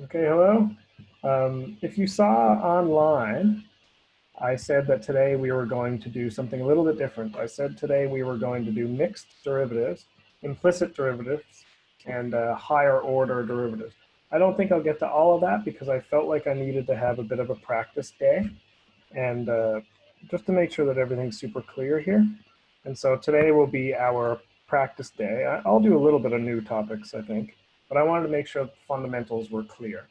Okay, hello. If you saw online, I said that today we were going to do something a little bit different. I said today we were going to do mixed derivatives, implicit derivatives, and higher order derivatives. I don't think I'll get to all of that because I felt like I needed to have a bit of a practice day and just to make sure that everything's super clear here. And so today will be our practice day. I'll do a little bit of new topics, I think, but I wanted to make sure the fundamentals were clear.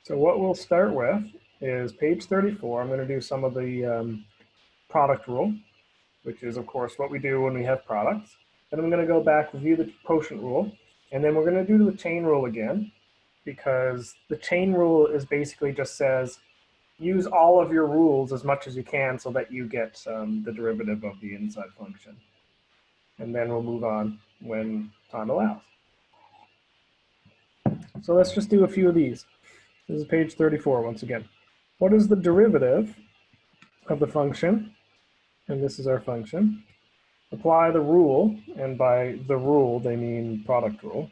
So what we'll start with is page 34. I'm going to do some of the product rule, which is, of course, what we do when we have products. Then I'm going to go back, review the quotient rule, and then we're going to do the chain rule again, because the chain rule is basically just says, use all of your rules as much as you can so that you get the derivative of the inside function. And then we'll move on when time allows. So let's just do a few of these. This is page 34 once again. What is the derivative of the function? And this is our function. Apply the rule, and by the rule they mean product rule.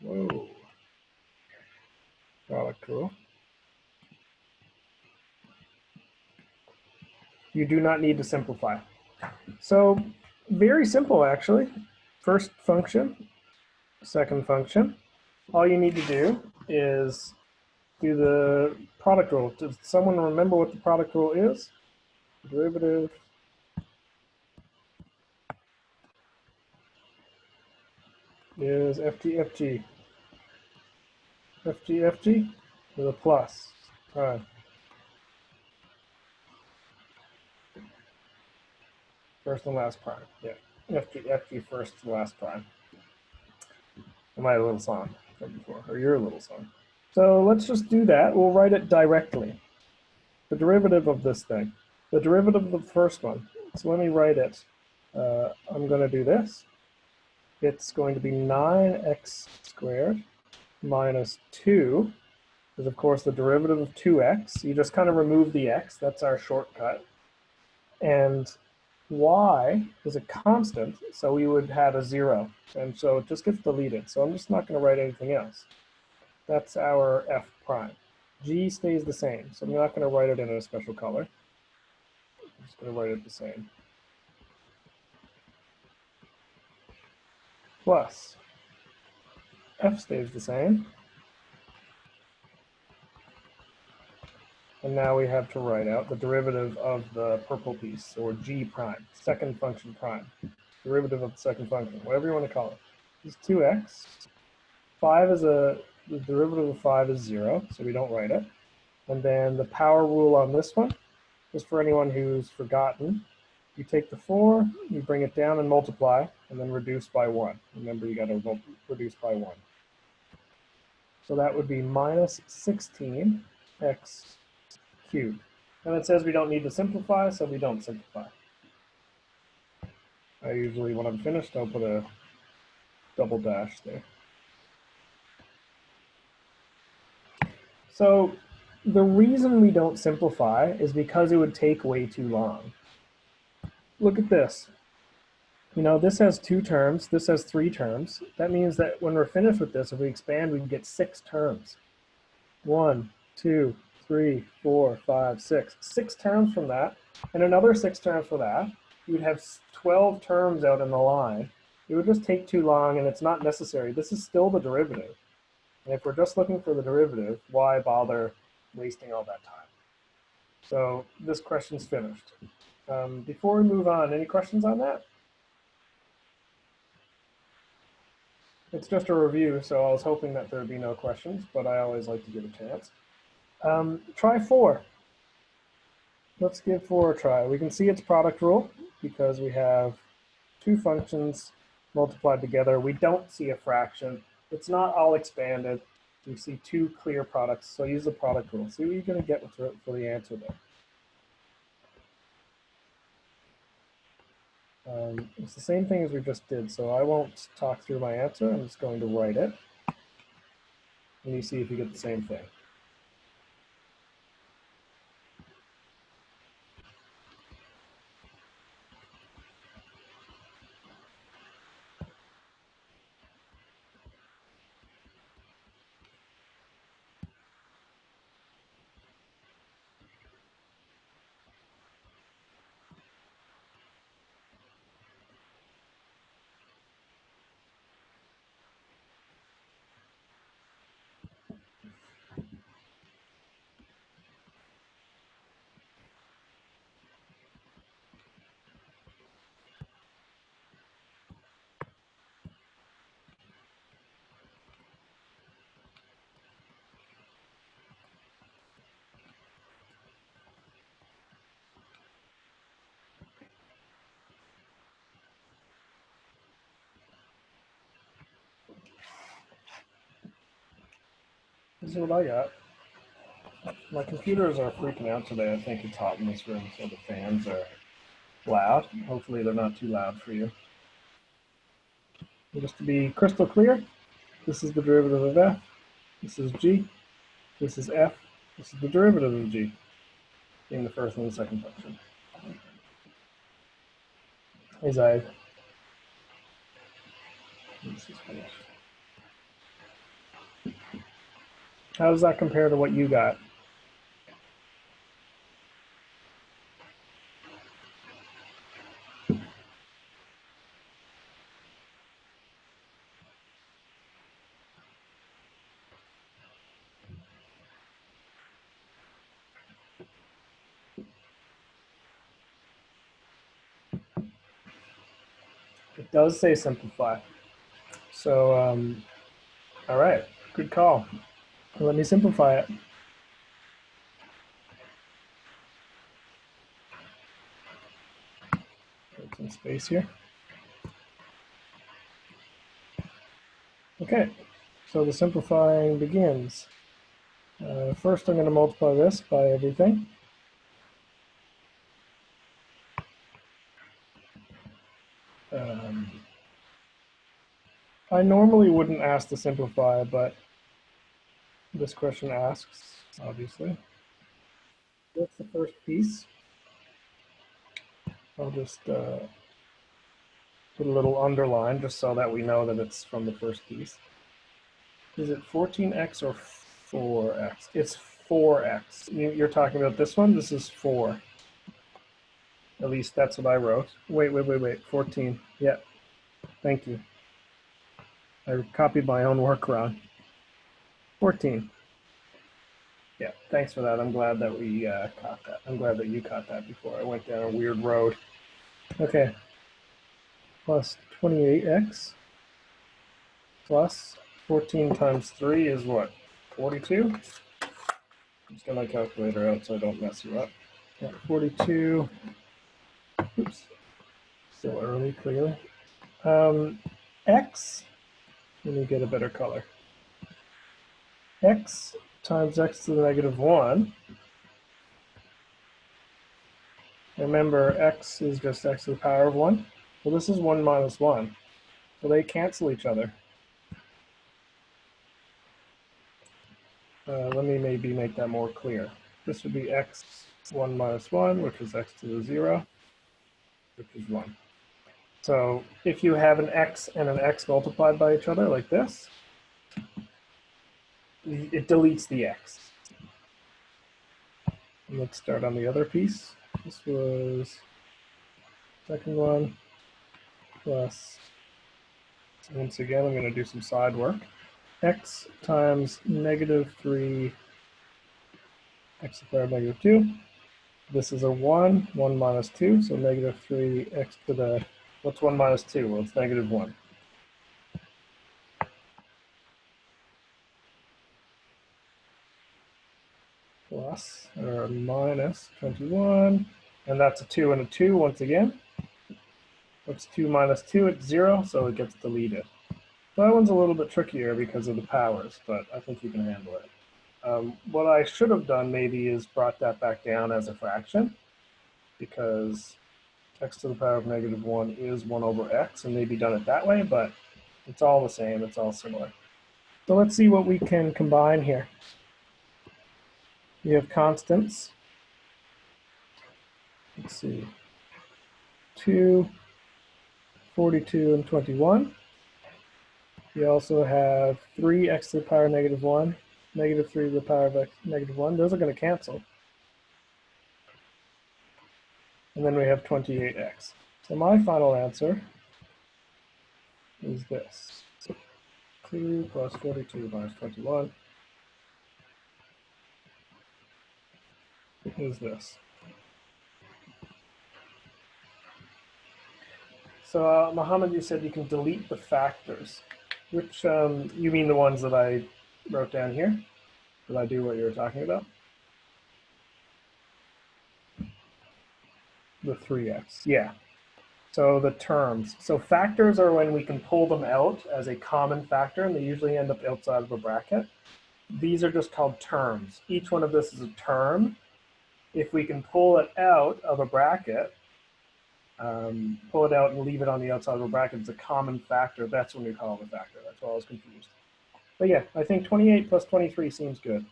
Whoa. Product rule. You do not need to simplify. So very simple actually. First function, second function. All you need to do is do the product rule. Does someone remember what the product rule is? Derivative is FG with a plus. All right. First and last prime. Yeah. FG first and last prime. My little song from before, or your little song. So let's just do that. We'll write it directly. The derivative of this thing. The derivative of the first one. So let me write it. I'm going to do this. It's going to be 9x squared minus 2 is, of course, the derivative of 2x. You just kind of remove the x. That's our shortcut. And y is a constant, so we would have a 0. And so it just gets deleted. So I'm just not going to write anything else. That's our f prime. G stays the same, so I'm not going to write it in a special color. I'm just going to write it the same. Plus, f stays the same. And now we have to write out the derivative of the purple piece, or g prime, second function prime. Derivative of the second function, whatever you want to call it. Is 2x. 5 is the derivative of 5 is 0, so we don't write it. And then the power rule on this one, just for anyone who's forgotten, you take the 4, you bring it down and multiply, and then reduce by 1. Remember, you got to reduce by 1. So that would be minus 16x cubed. And it says we don't need to simplify, so we don't simplify. I usually, when I'm finished, I'll put a double dash there. So the reason we don't simplify is because it would take way too long. Look at this. You know, this has 2 terms, this has 3 terms. That means that when we're finished with this, if we expand, we can get 6 terms. 1, 2, 3, 4, 5, 6. 6 terms from that, and another 6 terms for that. You would have 12 terms out in the line. It would just take too long, and it's not necessary. This is still the derivative. And if we're just looking for the derivative, why bother wasting all that time? So this question's finished. Before we move on, any questions on that? It's just a review, so I was hoping that there would be no questions, but I always like to give a chance. Try 4. Let's give 4 a try. We can see its product rule because we have 2 functions multiplied together. We don't see a fraction. It's not all expanded. We see 2 clear products, so use the product rule. See what you're going to get for the answer there. It's the same thing as we just did, so I won't talk through my answer. I'm just going to write it. And you see if you get the same thing. This is what I got. My computers are freaking out today. I think it's hot in this room, so the fans are loud. Hopefully they're not too loud for you. And just to be crystal clear, this is the derivative of f, this is g, this is f, this is the derivative of g, being the first and the second function. Hey Zayed. This is finished. How does that compare to what you got? It does say simplify. So, all right, good call. Let me simplify it. Put some space here. Okay, so the simplifying begins. First, I'm going to multiply this by everything. I normally wouldn't ask to simplify, but this question asks, obviously. What's the first piece? I'll just put a little underline just so that we know that it's from the first piece. Is it 14x or 4x? It's 4x. You're talking about this one? This is 4. At least that's what I wrote. Wait. 14. Yeah. Thank you. I copied my own work wrong. 14. Yeah, thanks for that. I'm glad that we caught that. I'm glad that you caught that before I went down a weird road. Okay. Plus 28x plus 14 times 3 is what? 42? Just get my calculator out so I don't mess you up. Yeah, 42. Oops. Still early, clearly. X. Let me get a better color. X times x to the negative 1. Remember, x is just x to the power of 1. Well, this is 1 minus 1. So they cancel each other. Let me maybe make that more clear. This would be x 1 minus 1, which is x to the 0, which is 1. So if you have an x and an x multiplied by each other like this, it deletes the x. And let's start on the other piece. This was second one plus, once again, I'm going to do some side work. X times negative 3 x to the power of negative 2. This is a 1, 1 minus 2, so negative 3 x to the, what's 1 minus 2? Well, it's negative 1. Plus, or minus 21, and that's a 2 and a 2 once again. What's 2 minus 2? It's 0, so it gets deleted. So that one's a little bit trickier because of the powers, but I think you can handle it. What I should have done maybe is brought that back down as a fraction, because x to the power of negative 1 is 1 over x, and maybe done it that way, but it's all the same, it's all similar. So let's see what we can combine here. We have constants. Let's see. 2, 42, and 21. We also have 3x to the power of negative 1, negative 3 to the power of x negative 1. Those are going to cancel. And then we have 28x. So my final answer is this. 2 plus 42 minus 21 is this. So Mohammed, you said you can delete the factors. Which, you mean the ones that I wrote down here? Did I do what you were talking about? The 3x, yeah. So the terms. So factors are when we can pull them out as a common factor, and they usually end up outside of a bracket. these are just called terms. Each one of this is a term. If we can pull it out of a bracket, pull it out and leave it on the outside of a bracket, it's a common factor. That's when we call it a factor. That's why I was confused. But yeah, I think 28 plus 23 seems good.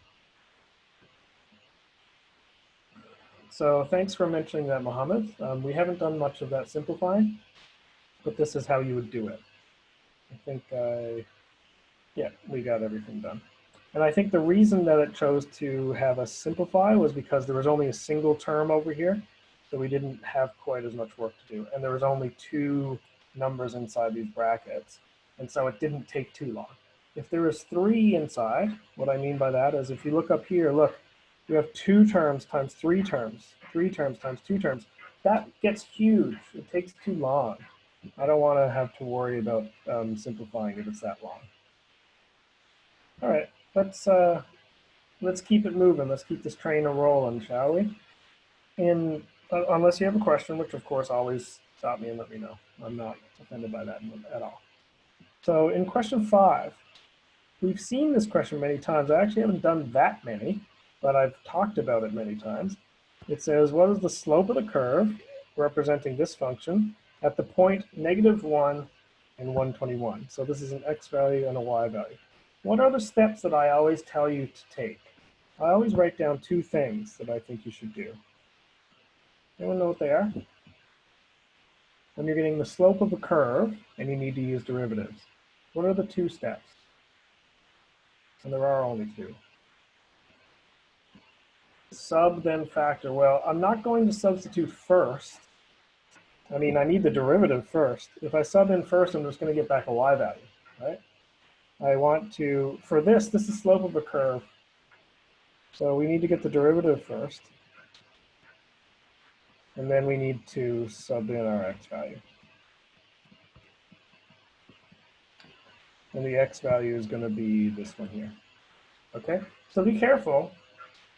So thanks for mentioning that, Mohammed. We haven't done much of that simplifying, but this is how you would do it. I think, yeah, we got everything done. And I think the reason that it chose to have us simplify was because there was only a single term over here, so we didn't have quite as much work to do. And there was only 2 numbers inside these brackets, and so it didn't take too long. If there was 3 inside, what I mean by that is if you look up here, look, you have 2 terms times 3 terms, 3 terms times 2 terms. That gets huge. It takes too long. I don't want to have to worry about simplifying if it's that long. All right, let's keep it moving. Let's keep this train a rolling, shall we? And unless you have a question, which of course always stop me and let me know. I'm not offended by that at all. So in question 5, we've seen this question many times. I actually haven't done that many, but I've talked about it many times. It says, what is the slope of the curve representing this function at the point -1 and 121? So this is an x value and a y value. What are the steps that I always tell you to take? I always write down 2 things that I think you should do. Anyone know what they are? When you're getting the slope of a curve and you need to use derivatives, what are the 2 steps? And there are only 2. Sub, then factor. Well, I'm not going to substitute first. I mean, I need the derivative first. If I sub in first, I'm just going to get back a y value, right? I want to, for this is slope of a curve. So we need to get the derivative first. And then we need to sub in our x value. And the x value is going to be this one here. Okay, so be careful.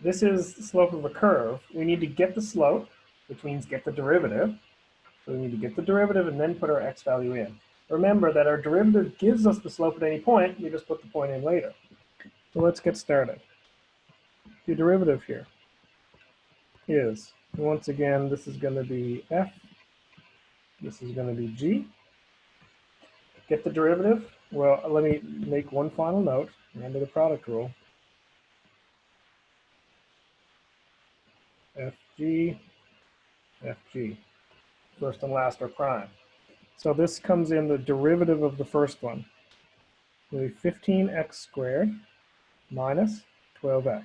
This is the slope of a curve. We need to get the slope, which means get the derivative. So we need to get the derivative and then put our x value in. Remember that our derivative gives us the slope at any point. We just put the point in later. So let's get started. The derivative here is, once again, this is going to be f. This is going to be g. Get the derivative. Well, let me make one final note. Remember the product rule. fg, fg. First and last are prime. So this comes in the derivative of the first one. It'll be 15x squared minus 12x.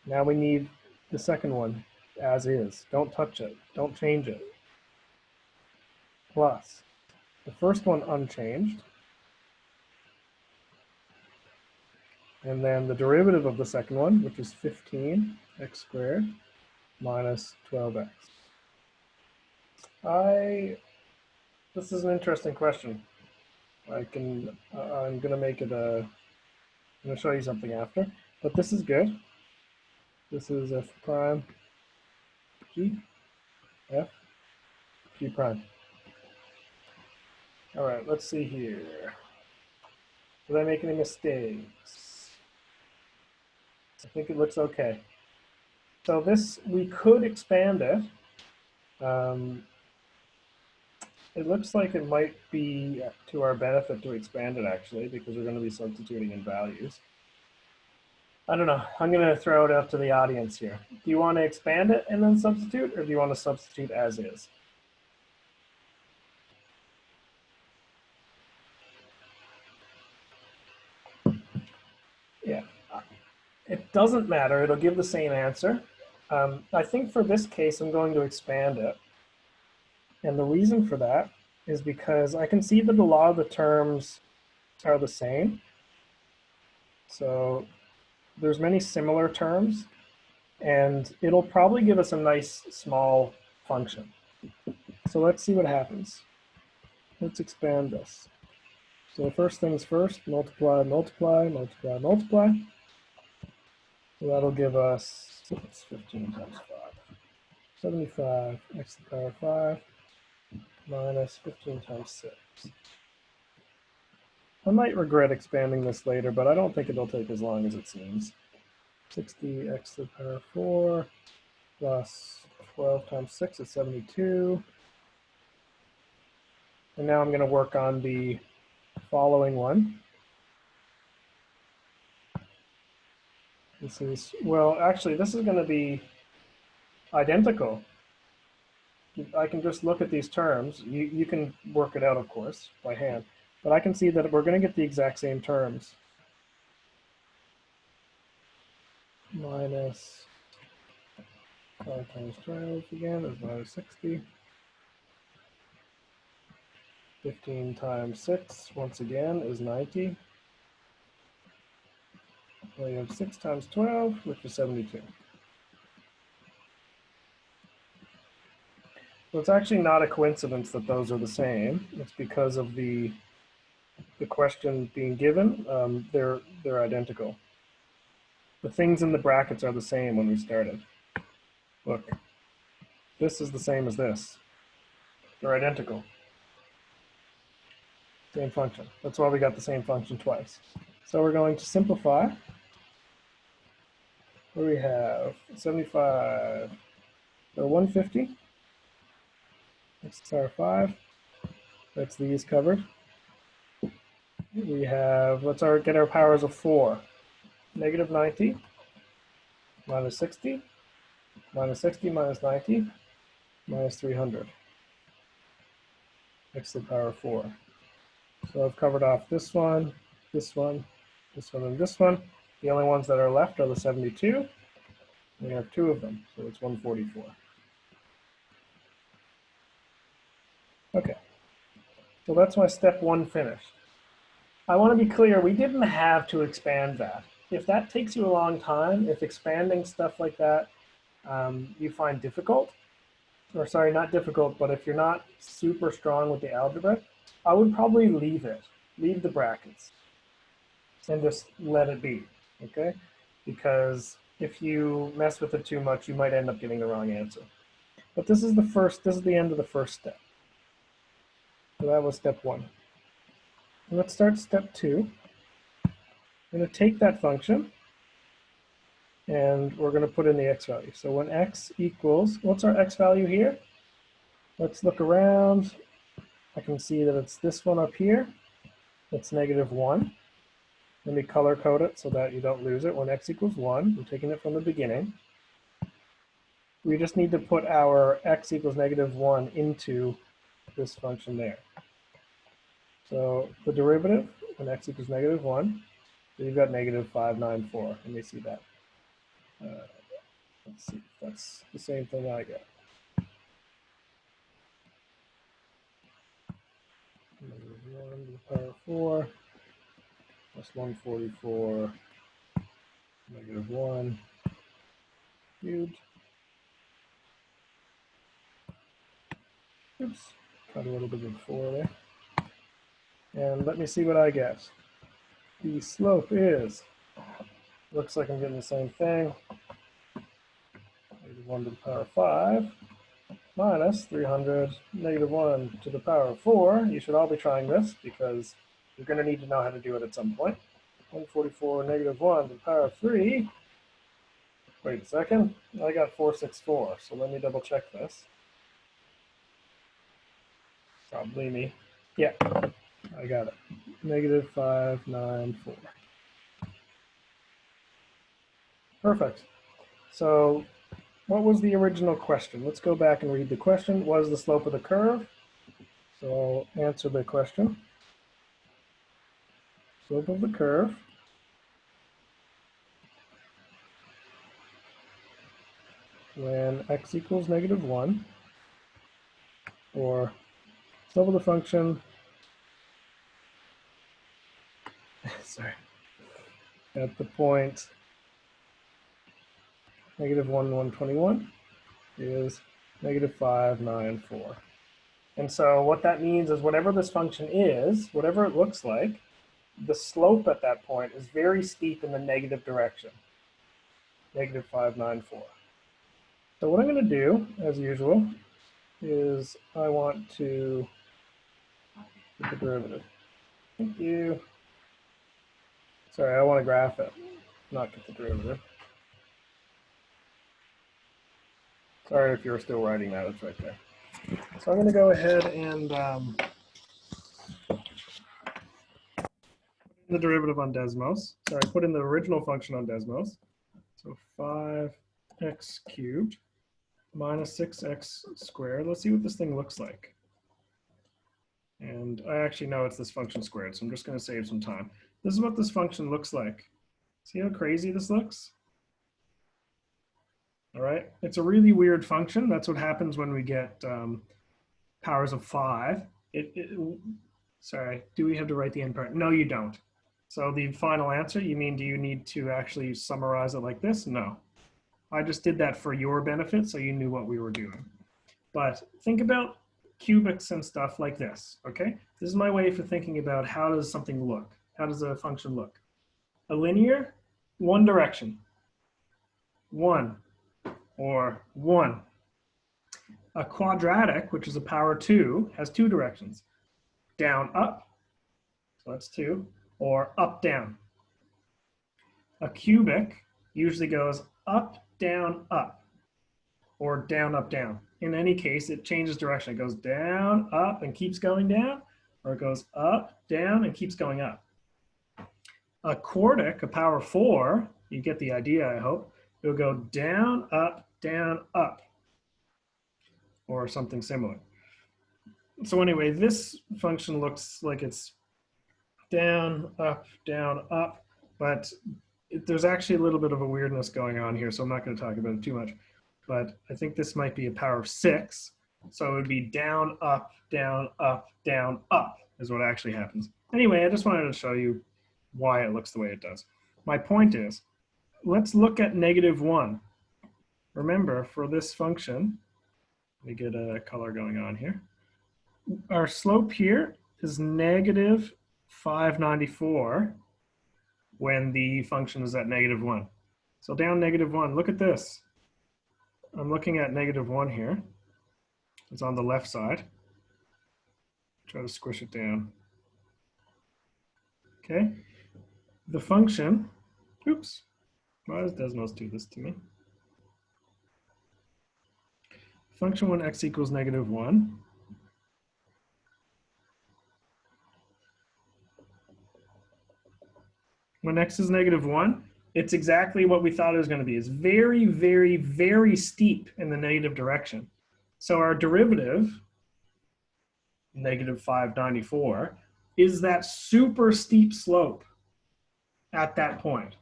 Now we need the second one as is. Don't touch it. Don't change it. Plus the first one unchanged. And then the derivative of the second one, which is 15x squared minus 12x. This is an interesting question. I'm going to make it I'm going to show you something after, but this is good. This is f prime g, f, g prime. All right, let's see here. Did I make any mistakes? I think it looks okay. So this, we could expand it. It looks like it might be to our benefit to expand it, actually, because we're going to be substituting in values. I don't know. I'm going to throw it up to the audience here. Do you want to expand it and then substitute, or do you want to substitute as is? Yeah, it doesn't matter. It'll give the same answer. I think for this case, I'm going to expand it. And the reason for that is because I can see that a lot of the terms are the same. So there's many similar terms, and it'll probably give us a nice small function. So let's see what happens. Let's expand this. So first things first, multiply, multiply, multiply, multiply. So that'll give us, it's 15 times 5. 75 x to the power 5 minus 15 times 6. I might regret expanding this later, but I don't think it'll take as long as it seems. 60x to the power of 4 plus 12 times 6 is 72. And now I'm going to work on the following one. This is, well, actually, this is going to be identical. I can just look at these terms. You can work it out, of course, by hand. But I can see that we're going to get the exact same terms. Minus 5 times 12 again is minus 60. 15 times 6, once again, is 90. We have 6 times 12, which is 72. So it's actually not a coincidence that those are the same. It's because of the question being given. They're identical. The things in the brackets are the same when we started. Look, this is the same as this. They're identical. Same function. That's why we got the same function twice. So we're going to simplify. What do we have? 75 or 150. That's our 5. That's these covered. We have, let's get our powers of 4. Negative 90 minus 60 minus 60 minus 90 minus 300. X to the power of 4. So I've covered off this one, this one, this one, and this one. The only ones that are left are the 72. We have 2 of them, so it's 144. Okay, so that's my step 1 finished. I want to be clear, we didn't have to expand that. If that takes you a long time, if expanding stuff like that you find difficult, or sorry, not difficult, but if you're not super strong with the algebra, I would probably leave it, leave the brackets, and just let it be, okay? Because if you mess with it too much, you might end up getting the wrong answer. But this is the end of the first step. So that was step 1. Let's start step 2. I'm going to take that function, and we're going to put in the x value. So when x equals, what's our x value here? Let's look around. I can see that it's this one up here. It's -1. Let me color code it so that you don't lose it. When x equals 1, we're taking it from the beginning. We just need to put our x equals -1 into this function there. So the derivative, when x equals -1, so you've got -594. Let me see that. Let's see if that's the same thing I get. -1 to the power of 4 plus 144 -1 cubed. Oops, got a little bit of 4 there. And let me see what I get. The slope is, looks like I'm getting the same thing, -1 to the power of 5 minus 300 -1 to the power of 4. You should all be trying this because you're going to need to know how to do it at some point. 144 -1 to the power of 3. Wait a second. I got 464, so let me double check this. Probably me. Yeah, I got it. -594. Perfect. So what was the original question? Let's go back and read the question. What is the slope of the curve? So I'll answer the question. Slope of the curve when x equals -1, or slope of the function, sorry, at the point -1, 121 is -594. And so what that means is whatever this function is, whatever it looks like, the slope at that point is very steep in the negative direction, -594. So what I'm going to do, as usual, is I want to get the derivative. Thank you. Sorry, I want to graph it, not get the derivative. Sorry if you're still writing that, it's right there. So I'm going to go ahead and the derivative on Desmos. Sorry, put in the original function on Desmos. So 5x cubed minus 6x squared. Let's see what this thing looks like. And I actually know it's this function squared, so I'm just going to save some time. This is what this function looks like. See how crazy this looks? All right, it's a really weird function. That's what happens when we get powers of 5. Sorry, do we have to write the end part? No, you don't. So the final answer, you mean do you need to actually summarize it like this? No. I just did that for your benefit so you knew what we were doing. But think about cubics and stuff like this, okay? This is my way for thinking about how does something look? How does a function look? A linear, one direction. 1 or 1. A quadratic, which is a power 2, has 2 directions. Down, up, so that's 2, or up, down. A cubic usually goes up, down, up, or down, up, down. In any case, it changes direction. It goes down, up, and keeps going down, or it goes up, down, and keeps going up. A quartic, a power 4, you get the idea, I hope, it'll go down, up, or something similar. So anyway, this function looks like it's down, up, but there's actually a little bit of a weirdness going on here, so I'm not going to talk about it too much. But I think this might be a power of 6. So it would be down, up, is what actually happens. Anyway, I just wanted to show you why it looks the way it does. My point is, let's look at -1. Remember, for this function, let me get a color going on here. Our slope here is -594 when the function is at -1. So down -1, look at this. I'm looking at -1 here. It's on the left side. Try to squish it down. Okay. The function, oops, why does Desmos do this to me? Function when x equals -1. When x is -1, it's exactly what we thought it was going to be. It's very, very, very steep in the negative direction. So our derivative, -594, is that super steep slope at that point.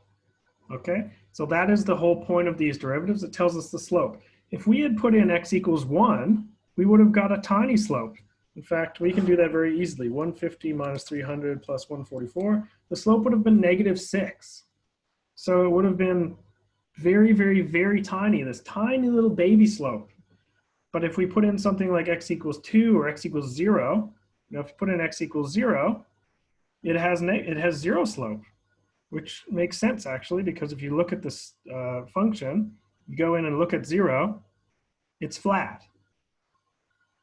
Okay, so that is the whole point of these derivatives. It tells us the slope. If we had put in x equals 1, we would have got a tiny slope. In fact, we can do that very easily. 150 minus 300 plus 144. The slope would have been -6. So it would have been very, very, very tiny, this tiny little baby slope. But if we put in something like x equals 2 or x equals 0, if you put in x equals 0, it has 0 slope, which makes sense actually, because if you look at this function, you go in and look at 0, it's flat.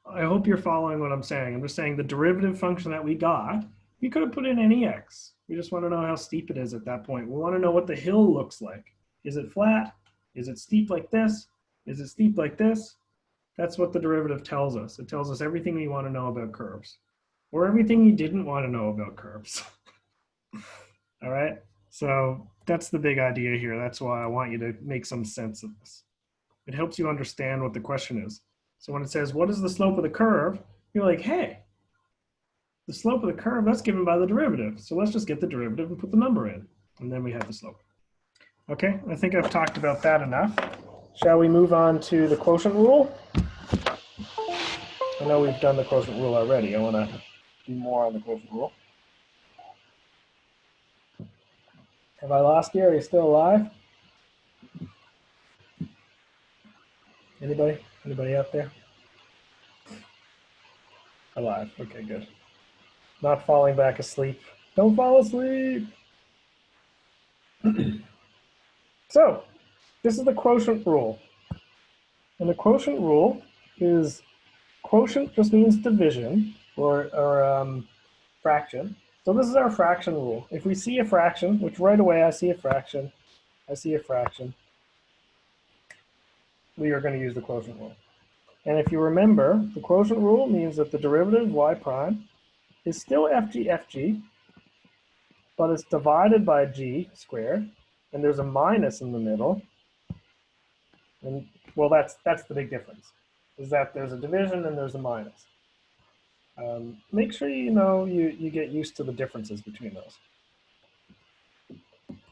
I hope you're following what I'm saying. I'm just saying the derivative function that we got, we could have put in any x. We just want to know how steep it is at that point. We want to know what the hill looks like. Is it flat? Is it steep like this? Is it steep like this? That's what the derivative tells us. It tells us everything we want to know about curves, or everything you didn't want to know about curves. All right, so that's the big idea here. That's why I want you to make some sense of this. It helps you understand what the question is. So when it says, what is the slope of the curve? You're like, hey, the slope of the curve, that's given by the derivative. So let's just get the derivative and put the number in. And then we have the slope. Okay, I think I've talked about that enough. Shall we move on to the quotient rule? I know we've done the quotient rule already. I want to do more on the quotient rule. Have I lost you? Are you still alive? Anybody? Anybody out there? Alive. Okay, good. Not falling back asleep. Don't fall asleep. So, this is the quotient rule. And the quotient rule is, quotient just means division or fraction. So this is our fraction rule. If we see a fraction, which right away I see a fraction, we are going to use the quotient rule. And if you remember, the quotient rule means that the derivative y prime is still fg, but it's divided by g squared, and there's a minus in the middle. And well, that's the big difference, is that there's a division and there's a minus. Make sure you get used to the differences between those.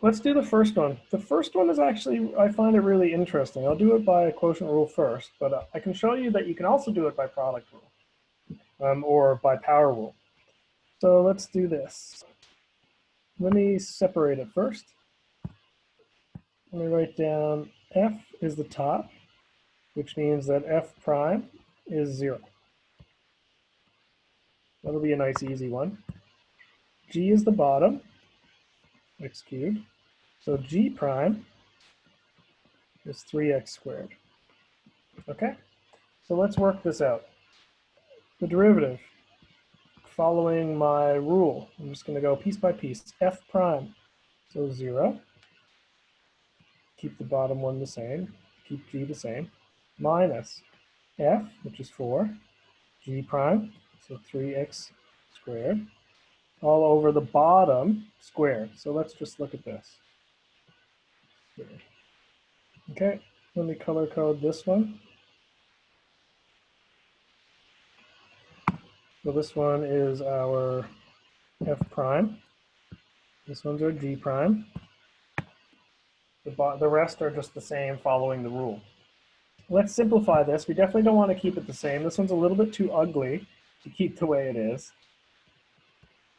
Let's do the first one. The first one is actually, I find it really interesting. I'll do it by quotient rule first, but I can show you that you can also do it by product rule or by power rule. So let's do this. Let me separate it first. Let me write down f is the top, which means that f prime is 0. That'll be a nice easy one. G is the bottom, x cubed. So g prime is 3x squared. Okay, so let's work this out. The derivative, following my rule, I'm just going to go piece by piece. F prime, so 0. Keep the bottom one the same. Keep g the same. Minus f, which is 4. G prime, so 3x squared. All over the bottom squared. So let's just look at this. Okay, let me color code this one. So this one is our f prime. This one's our g prime. The rest are just the same following the rule. Let's simplify this. We definitely don't want to keep it the same. This one's a little bit too ugly to keep the way it is.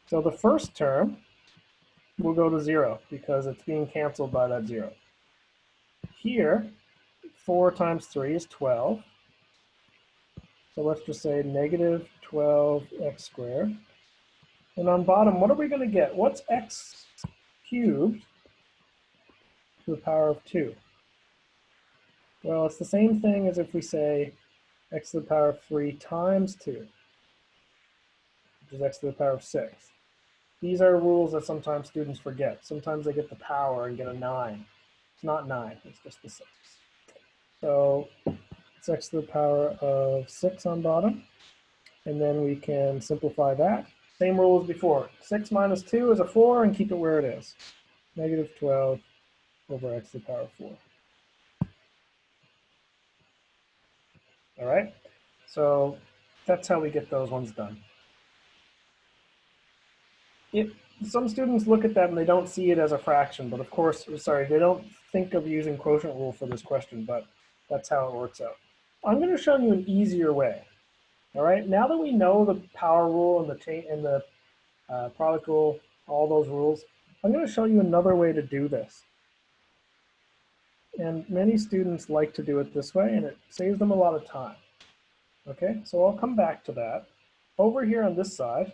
So the first term will go to 0 because it's being canceled by that 0. Here, 4 times 3 is 12. So let's just say negative 12x squared. And on bottom, what are we going to get? What's x cubed to the power of 2? Well, it's the same thing as if we say x to the power of 3 times 2, which is x to the power of 6. These are rules that sometimes students forget. Sometimes they get the power and get a 9. It's not 9, it's just the 6. So it's x to the power of 6 on bottom. And then we can simplify that. Same rule as before. 6 minus 2 is a 4, and keep it where it is. Negative 12 over x to the power of 4. All right, so that's how we get those ones done. Some students look at that and they don't see it as a fraction, but of course, sorry, they don't think of using quotient rule for this question, but that's how it works out. I'm going to show you an easier way. All right, now that we know the power rule and the product rule, all those rules, I'm going to show you another way to do this. And many students like to do it this way, and it saves them a lot of time. Okay, so I'll come back to that. Over here on this side,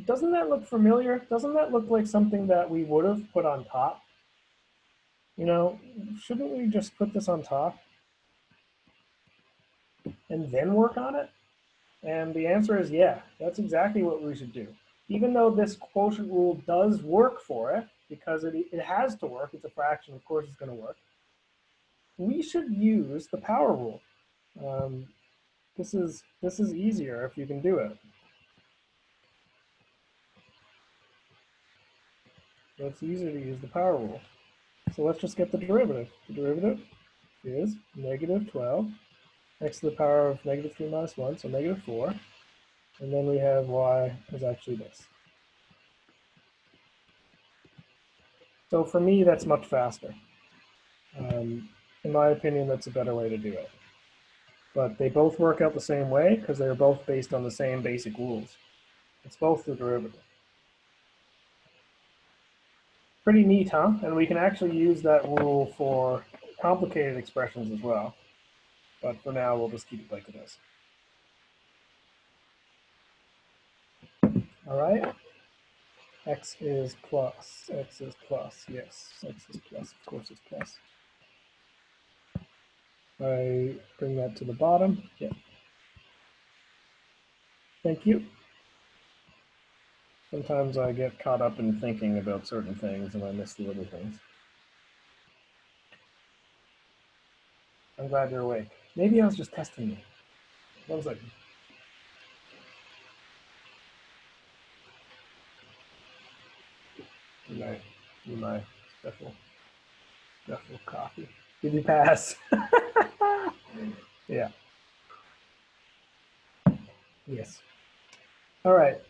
doesn't that look familiar? Doesn't that look like something that we would have put on top? You know, shouldn't we just put this on top and then work on it? And the answer is yeah, that's exactly what we should do. Even though this quotient rule does work for it, because it has to work, it's a fraction, of course it's going to work, we should use the power rule. This is easier if you can do it. So it's easier to use the power rule. So let's just get the derivative. The derivative is negative 12, x to the power of negative 3 minus 1, so negative 4. And then we have y is actually this. So for me, that's much faster. In my opinion, that's a better way to do it. But they both work out the same way because they're both based on the same basic rules. It's both the derivative. Pretty neat, huh? And we can actually use that rule for complicated expressions as well. But for now, we'll just keep it like it is. All right. X is plus. X is plus. Yes, X is plus. Of course, it's plus. I bring that to the bottom. Yeah. Thank you. Sometimes I get caught up in thinking about certain things and I miss the little things. I'm glad you're awake. Maybe I was just testing you. 1 second. My special coffee. Did you pass? Yeah. Yes. All right.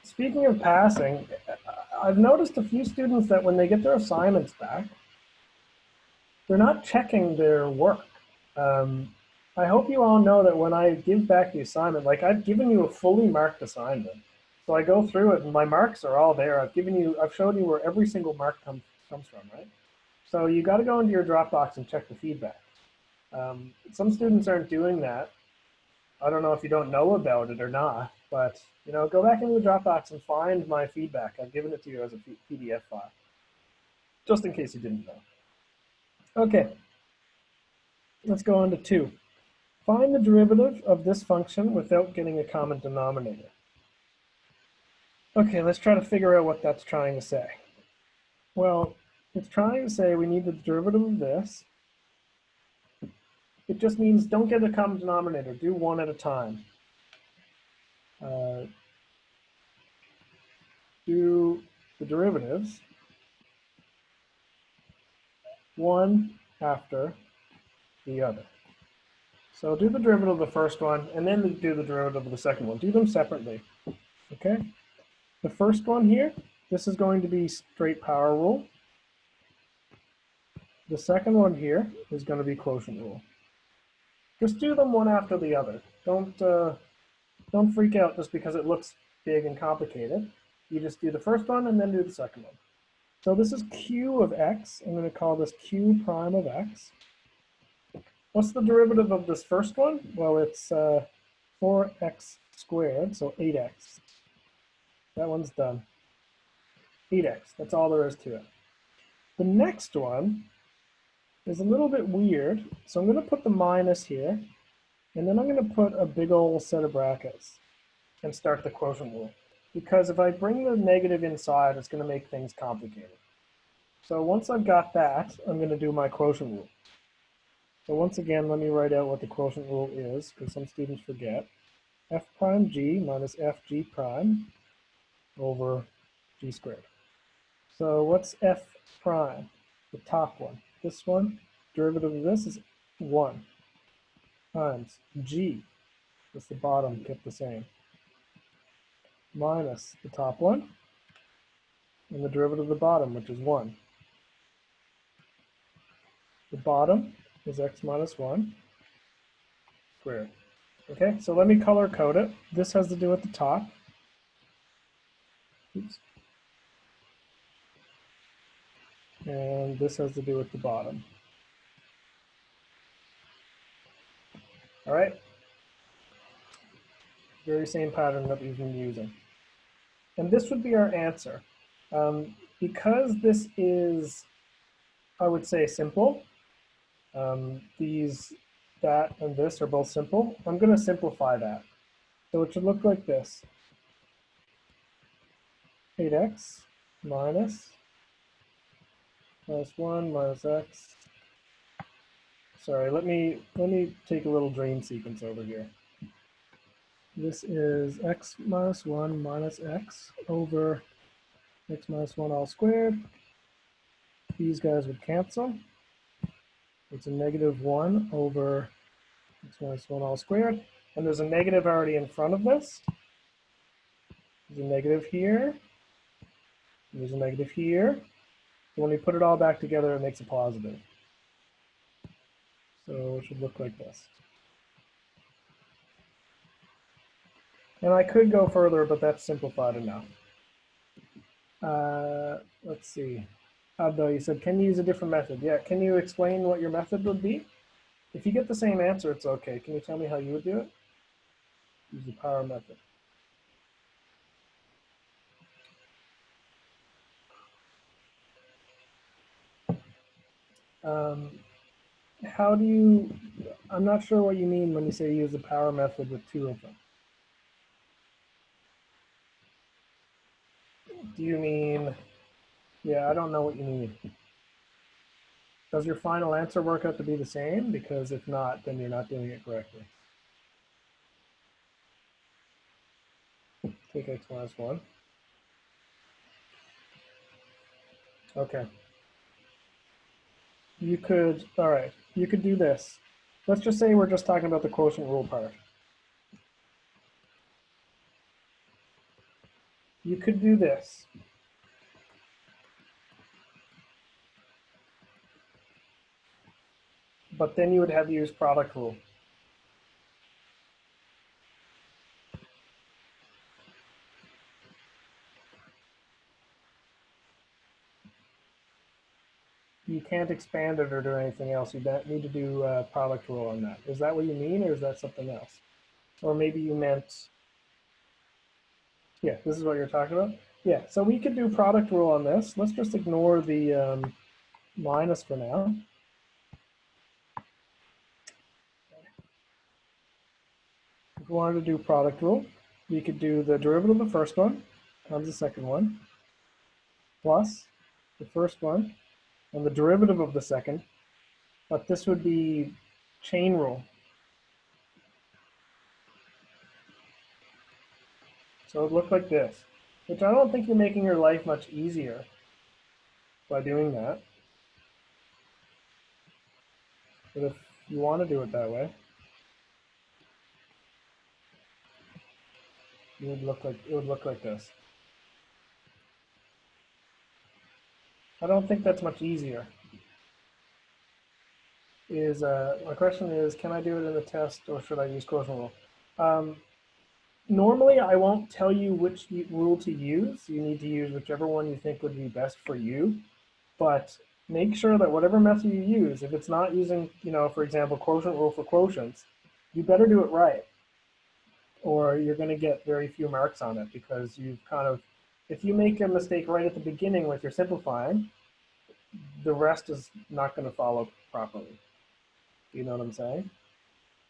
Speaking of passing, I've noticed a few students that when they get their assignments back, they're not checking their work. I hope you all know that when I give back the assignment, like I've given you a fully marked assignment. So I go through it and my marks are all there. I've shown you where every single mark comes from, right? So you got to go into your Dropbox and check the feedback. Some students aren't doing that. I don't know if you don't know about it or not, but go back into the Dropbox and find my feedback. I've given it to you as a PDF file, just in case you didn't know. Okay, let's go on to 2. Find the derivative of this function without getting a common denominator. Okay, let's try to figure out what that's trying to say. Well, it's trying to say we need the derivative of this. It just means don't get a common denominator. Do one at a time. Do the derivatives one after the other. So do the derivative of the first one, and then do the derivative of the second one. Do them separately, okay? The first one here, this is going to be straight power rule. The second one here is going to be quotient rule. Just do them one after the other. Don't freak out just because it looks big and complicated. You just do the first one and then do the second one. So this is q of x. I'm going to call this q prime of x. What's the derivative of this first one? Well, it's 4x squared, so 8x. That one's done. 8x, that's all there is to it. The next one is a little bit weird. So I'm going to put the minus here, and then I'm going to put a big old set of brackets and start the quotient rule. Because if I bring the negative inside, it's going to make things complicated. So once I've got that, I'm going to do my quotient rule. So once again, let me write out what the quotient rule is, because some students forget. F prime g minus fg prime over g squared. So what's f prime? The top one. This one, derivative of this is 1 times g, that's the bottom, kept the same, minus the top one, and the derivative of the bottom, which is 1. The bottom is x minus 1 squared. Okay, so let me color code it. This has to do with the top. Oops. And this has to do with the bottom. All right. Very same pattern that we've been using. And this would be our answer. Because this is, I would say, simple, that, and this are both simple, I'm going to simplify that. So it should look like this. 8x minus 1 minus x. Sorry, let me take a little dream sequence over here. This is x minus 1 minus x over x minus 1 all squared. These guys would cancel. It's a negative 1 over x minus 1 all squared. And there's a negative already in front of this. There's a negative here. There's a negative here. So when we put it all back together, it makes a positive. So it should look like this. And I could go further, but that's simplified enough. Let's see. Abdo, you said, can you use a different method? Yeah, can you explain what your method would be? If you get the same answer, it's okay. Can you tell me how you would do it? Use the power method. How do you, I'm not sure what you mean when you say use the power method with 2 of them. Do you mean, yeah, I don't know what you mean. Does your final answer work out to be the same? Because if not, then you're not doing it correctly. Take x minus 1. Okay. You could, all right, you could do this. Let's just say we're just talking about the quotient rule part. You could do this. But then you would have to use product rule. You can't expand it or do anything else. You need to do product rule on that. Is that what you mean, or is that something else? Or maybe you meant, yeah, this is what you're talking about? Yeah, so we could do product rule on this. Let's just ignore the minus for now. If we wanted to do product rule, we could do the derivative of the first one times the second one, plus the first one and the derivative of the second, but this would be chain rule. So it would look like this, which I don't think you're making your life much easier by doing that. But if you want to do it that way, it would look like this. I don't think that's much easier. My question is, can I do it in the test or should I use quotient rule? Normally, I won't tell you which rule to use. You need to use whichever one you think would be best for you. But make sure that whatever method you use, if it's not using, for example, quotient rule for quotients, you better do it right, or you're going to get very few marks on it because you've if you make a mistake right at the beginning with your simplifying, the rest is not going to follow properly. You know what I'm saying?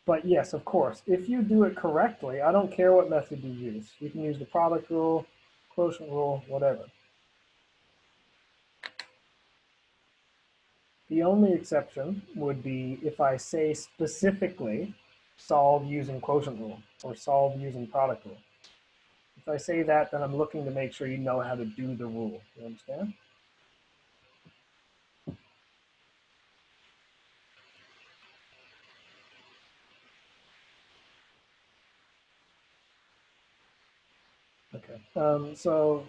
But yes, of course, if you do it correctly, I don't care what method you use. You can use the product rule, quotient rule, whatever. The only exception would be if I say specifically solve using quotient rule or solve using product rule. If I say that, then I'm looking to make sure you know how to do the rule. You understand? Okay. So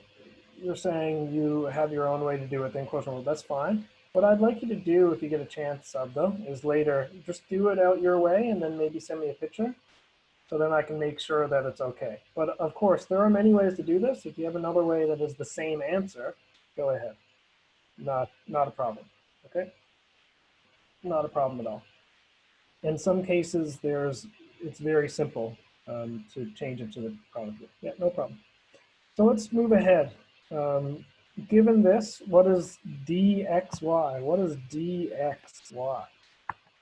you're saying you have your own way to do it, then quotient rule. That's fine. What I'd like you to do, if you get a chance, though, is later just do it out your way and then maybe send me a picture. So then I can make sure that it's okay. But of course, there are many ways to do this. If you have another way that is the same answer, go ahead. Not a problem. Okay? Not a problem at all. In some cases, it's very simple to change it to the product rule. Yeah, no problem. So let's move ahead. Given this, what is dxy? What is dxy?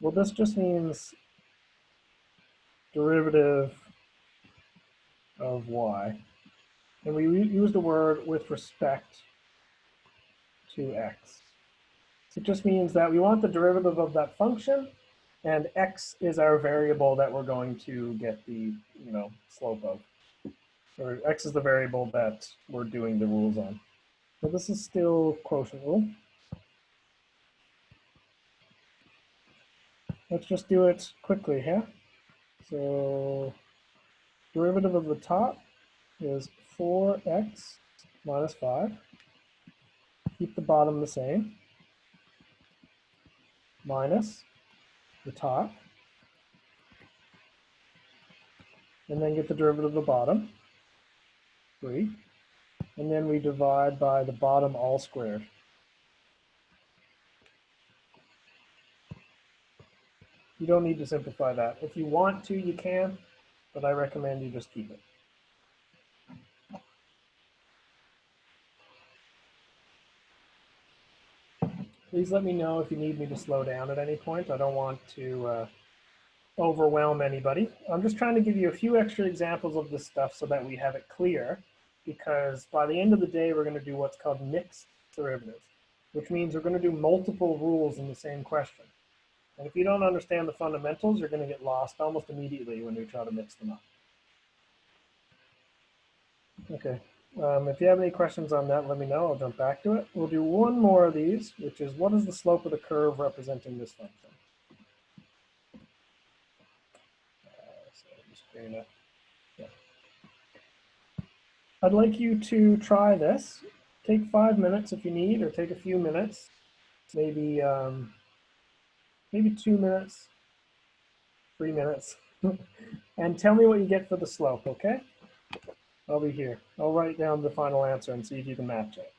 Well, this just means derivative of y. And we use the word with respect to x. It just means that we want the derivative of that function, and x is our variable that we're going to get the slope of. Or x is the variable that we're doing the rules on. So this is still quotient rule. Let's just do it quickly here. So derivative of the top is 4x minus 5. Keep the bottom the same. Minus the top. And then get the derivative of the bottom, 3. And then we divide by the bottom all squared. You don't need to simplify that. If you want to, you can, but I recommend you just keep it. Please let me know if you need me to slow down at any point. I don't want to overwhelm anybody. I'm just trying to give you a few extra examples of this stuff so that we have it clear. because by the end of the day, we're going to do what's called mixed derivatives, which means we're going to do multiple rules in the same question. And if you don't understand the fundamentals, you're going to get lost almost immediately when we try to mix them up. Okay. If you have any questions on that, let me know. I'll jump back to it. We'll do one more of these, which is what is the slope of the curve representing this function? So I'm just gonna, yeah. I'd like you to try this. Take 5 minutes if you need, or take a few minutes, maybe maybe 2 minutes, 3 minutes, and tell me what you get for the slope, okay? I'll be here. I'll write down the final answer and see if you can match it.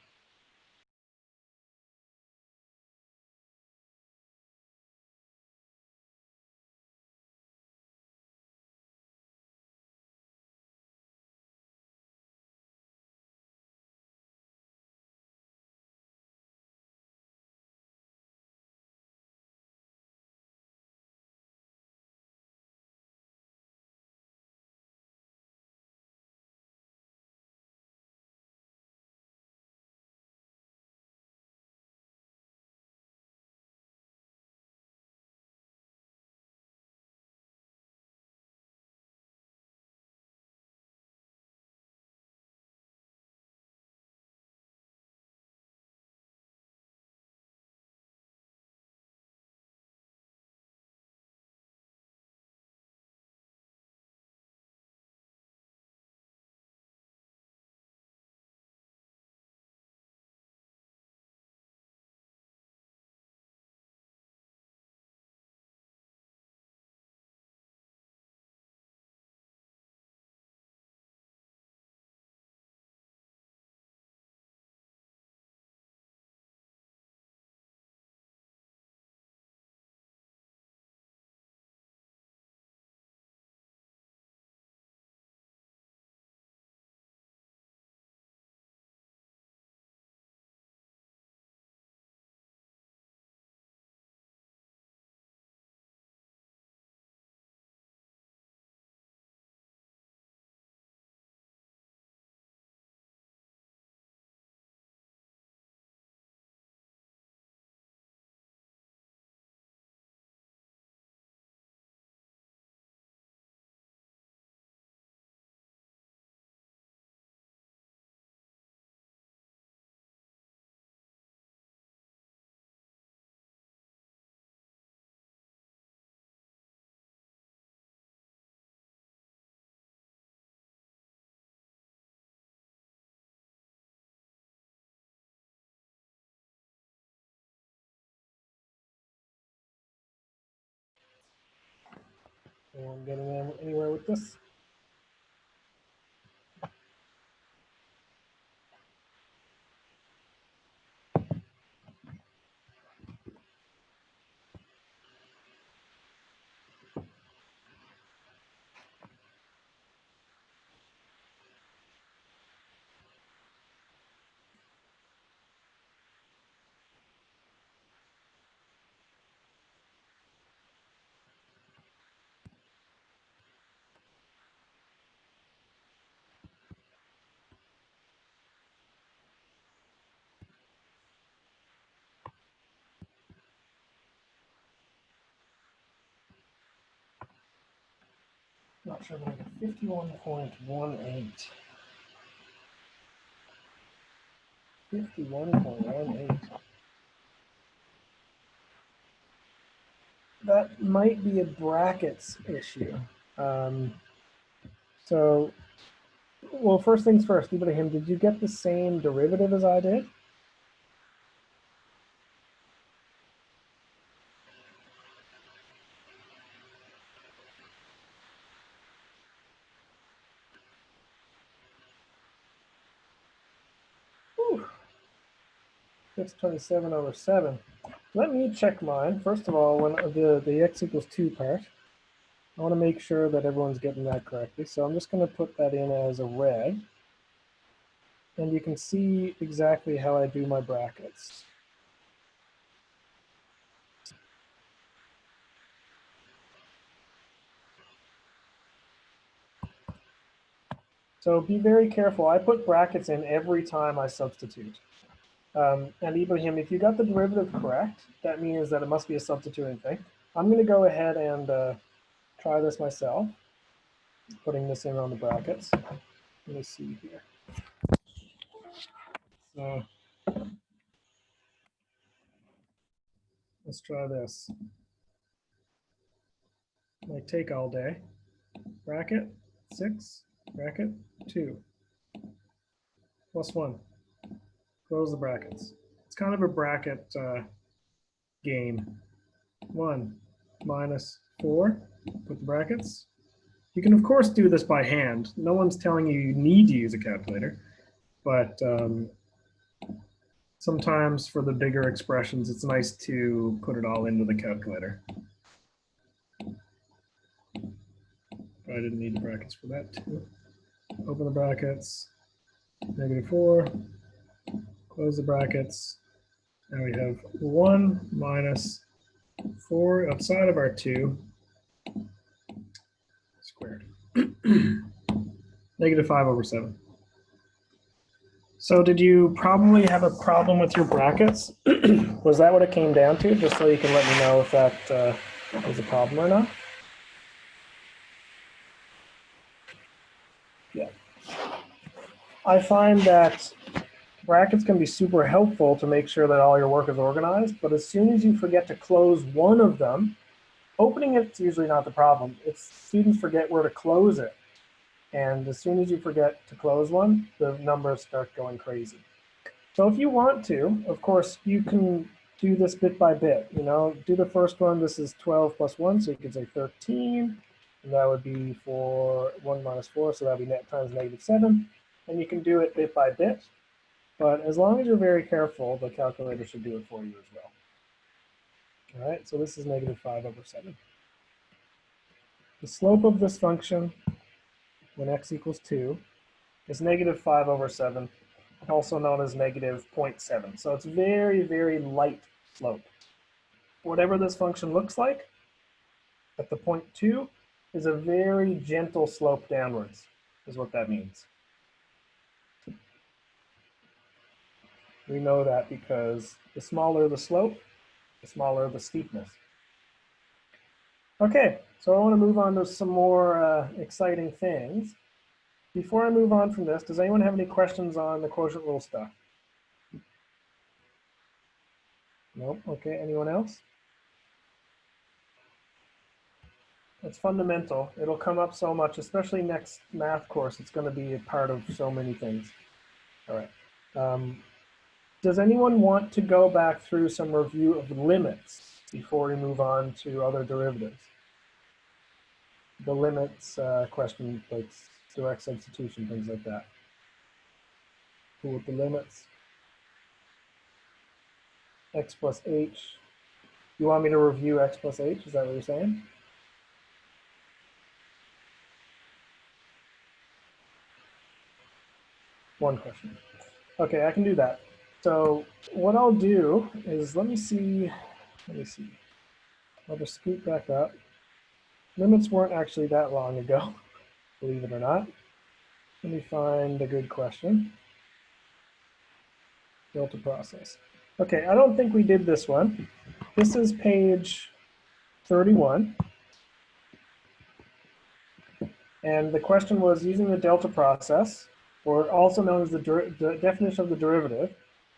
Anyone getting anywhere with this? Not sure, but I got 51.18. 51.18. That might be a brackets issue. So, well, first things first, Ibrahim, did you get the same derivative as I did? Whew. 627 over 7. Let me check mine. First of all, when the x equals 2 part, I want to make sure that everyone's getting that correctly. So I'm just going to put that in as a red. And you can see exactly how I do my brackets. So be very careful. I put brackets in every time I substitute. And Ibrahim, if you got the derivative correct, that means that it must be a substituting thing. I'm going to go ahead and try this myself, putting this in on the brackets. Let me see here. So let's try this. Might take all day. Bracket 6, bracket 2, plus 1. Close the brackets. It's kind of a bracket game. 1 minus 4, put the brackets. You can, of course, do this by hand. No one's telling you you need to use a calculator, but sometimes for the bigger expressions, it's nice to put it all into the calculator. I didn't need the brackets for that too. Open the brackets, -4, close the brackets, and we have 1 minus 4 outside of our 2 squared. -5/7. So did you probably have a problem with your brackets? Was that what it came down to? Just so you can let me know if that was a problem or not. Yeah. I find that brackets can be super helpful to make sure that all your work is organized, but as soon as you forget to close one of them, opening it's usually not the problem. It's students forget where to close it. And as soon as you forget to close one, the numbers start going crazy. So if you want to, of course, you can do this bit by bit. You know, do the first one. This is 12 plus 1, so you can say 13. And that would be for 1 minus 4, so that would be net times -7. And you can do it bit by bit. But as long as you're very careful, the calculator should do it for you as well. All right, so this is -5/7. The slope of this function when x equals 2 is -5/7, also known as -0.7. So it's very, very light slope. Whatever this function looks like at the point 2 is a very gentle slope downwards, is what that means. We know that because the smaller the slope, the smaller the steepness. Okay, so I want to move on to some more exciting things. Before I move on from this, does anyone have any questions on the quotient rule stuff? Nope. Okay, anyone else? It's fundamental. It'll come up so much, especially next math course. It's going to be a part of so many things. All right. Does anyone want to go back through some review of limits before we move on to other derivatives? The limits question, like direct substitution, things like that. Cool with the limits. X plus h. You want me to review x plus h? Is that what you're saying? One question. Okay, I can do that. So what I'll do is, let me see. I'll just scoot back up. Limits weren't actually that long ago, believe it or not. Let me find a good question. Delta process. Okay, I don't think we did this one. This is page 31. And the question was, using the delta process, or also known as the definition of the derivative,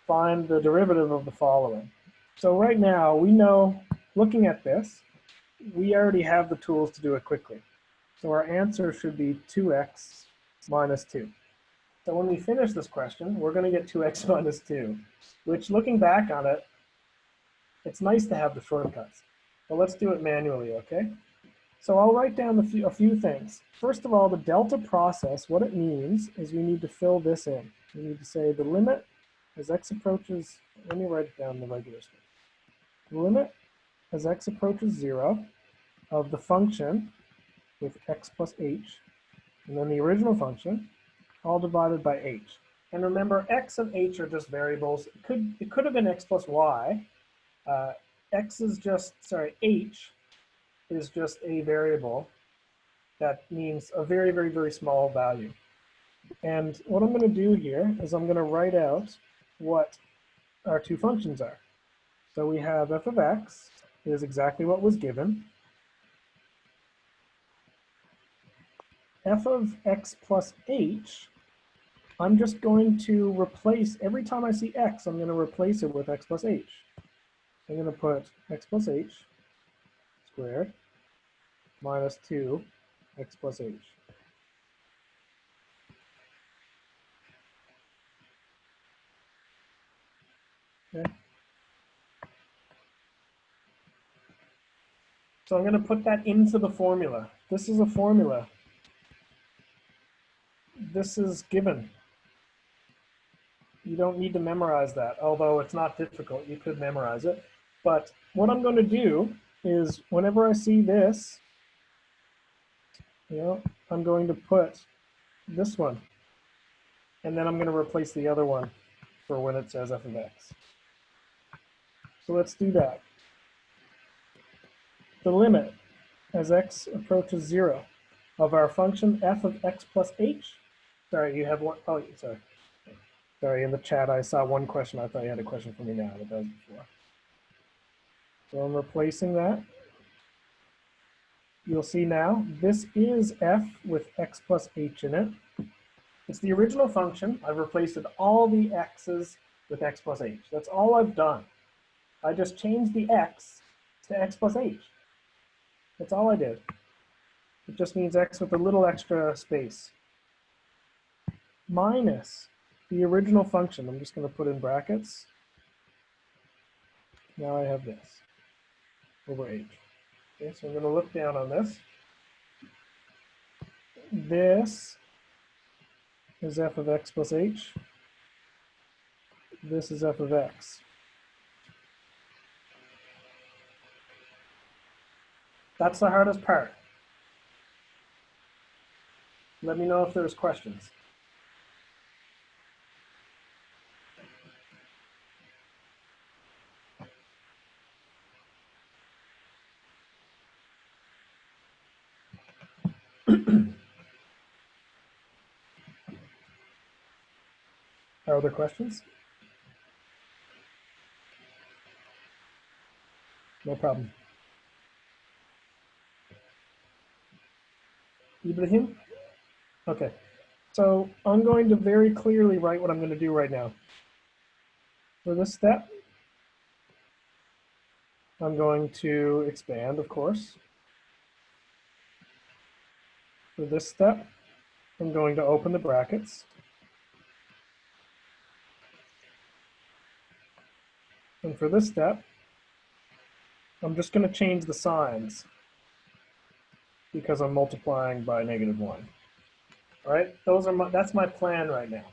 find the derivative of the following. So right now, we know, looking at this, we already have the tools to do it quickly. So our answer should be 2x minus 2. So when we finish this question, we're going to get 2x minus 2, which, looking back on it, it's nice to have the shortcuts. But let's do it manually, okay? So I'll write down a few things. First of all, the delta process, what it means is we need to fill this in. We need to say the limit as x approaches, let me write it down in the regular space. The limit as x approaches 0 of the function with x plus h, and then the original function, all divided by h. And remember, x and h are just variables. It could have been x plus y. H is just a variable that means a very, very, very small value. And what I'm going to do here is I'm going to write out what our two functions are. So we have f of x is exactly what was given. F of x plus h, I'm just going to replace, every time I see x, I'm going to replace it with x plus h. I'm going to put x plus h squared minus 2 x plus h. Okay. So I'm going to put that into the formula. This is a formula. This is given. You don't need to memorize that, although it's not difficult. You could memorize it. But what I'm going to do is whenever I see this, I'm going to put this one. And then I'm going to replace the other one for when it says f of x. So let's do that. The limit as x approaches 0 of our function f of x plus h. Sorry, you have one. Oh, sorry. Sorry, in the chat I saw one question. I thought you had a question for me now, but that was before. So I'm replacing that. You'll see now, this is f with x plus h in it. It's the original function. I've replaced all the x's with x plus h. That's all I've done. I just changed the x to x plus h. That's all I did. It just means x with a little extra space. Minus the original function. I'm just going to put in brackets. Now I have this over h. Okay, so I'm going to look down on this. This is f of x plus h. This is f of x. That's the hardest part. Let me know if there's questions. Are other questions? No problem. Ibrahim? Okay. So I'm going to very clearly write what I'm going to do right now. For this step, I'm going to expand, of course. For this step, I'm going to open the brackets. And for this step, I'm just going to change the signs because I'm multiplying by -1. All right, that's my plan right now.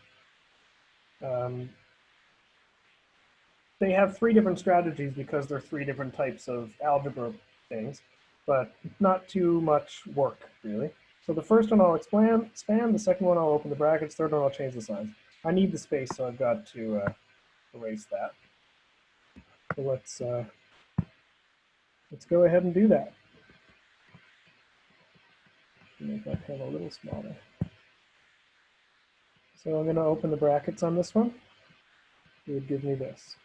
They have 3 different strategies because they're 3 different types of algebra things, but not too much work, really. So the first one I'll expand, the second one I'll open the brackets, third one I'll change the signs. I need the space, so I've got to erase that. So let's go ahead and do that. Make my pen a little smaller. So I'm going to open the brackets on this one. It would give me this.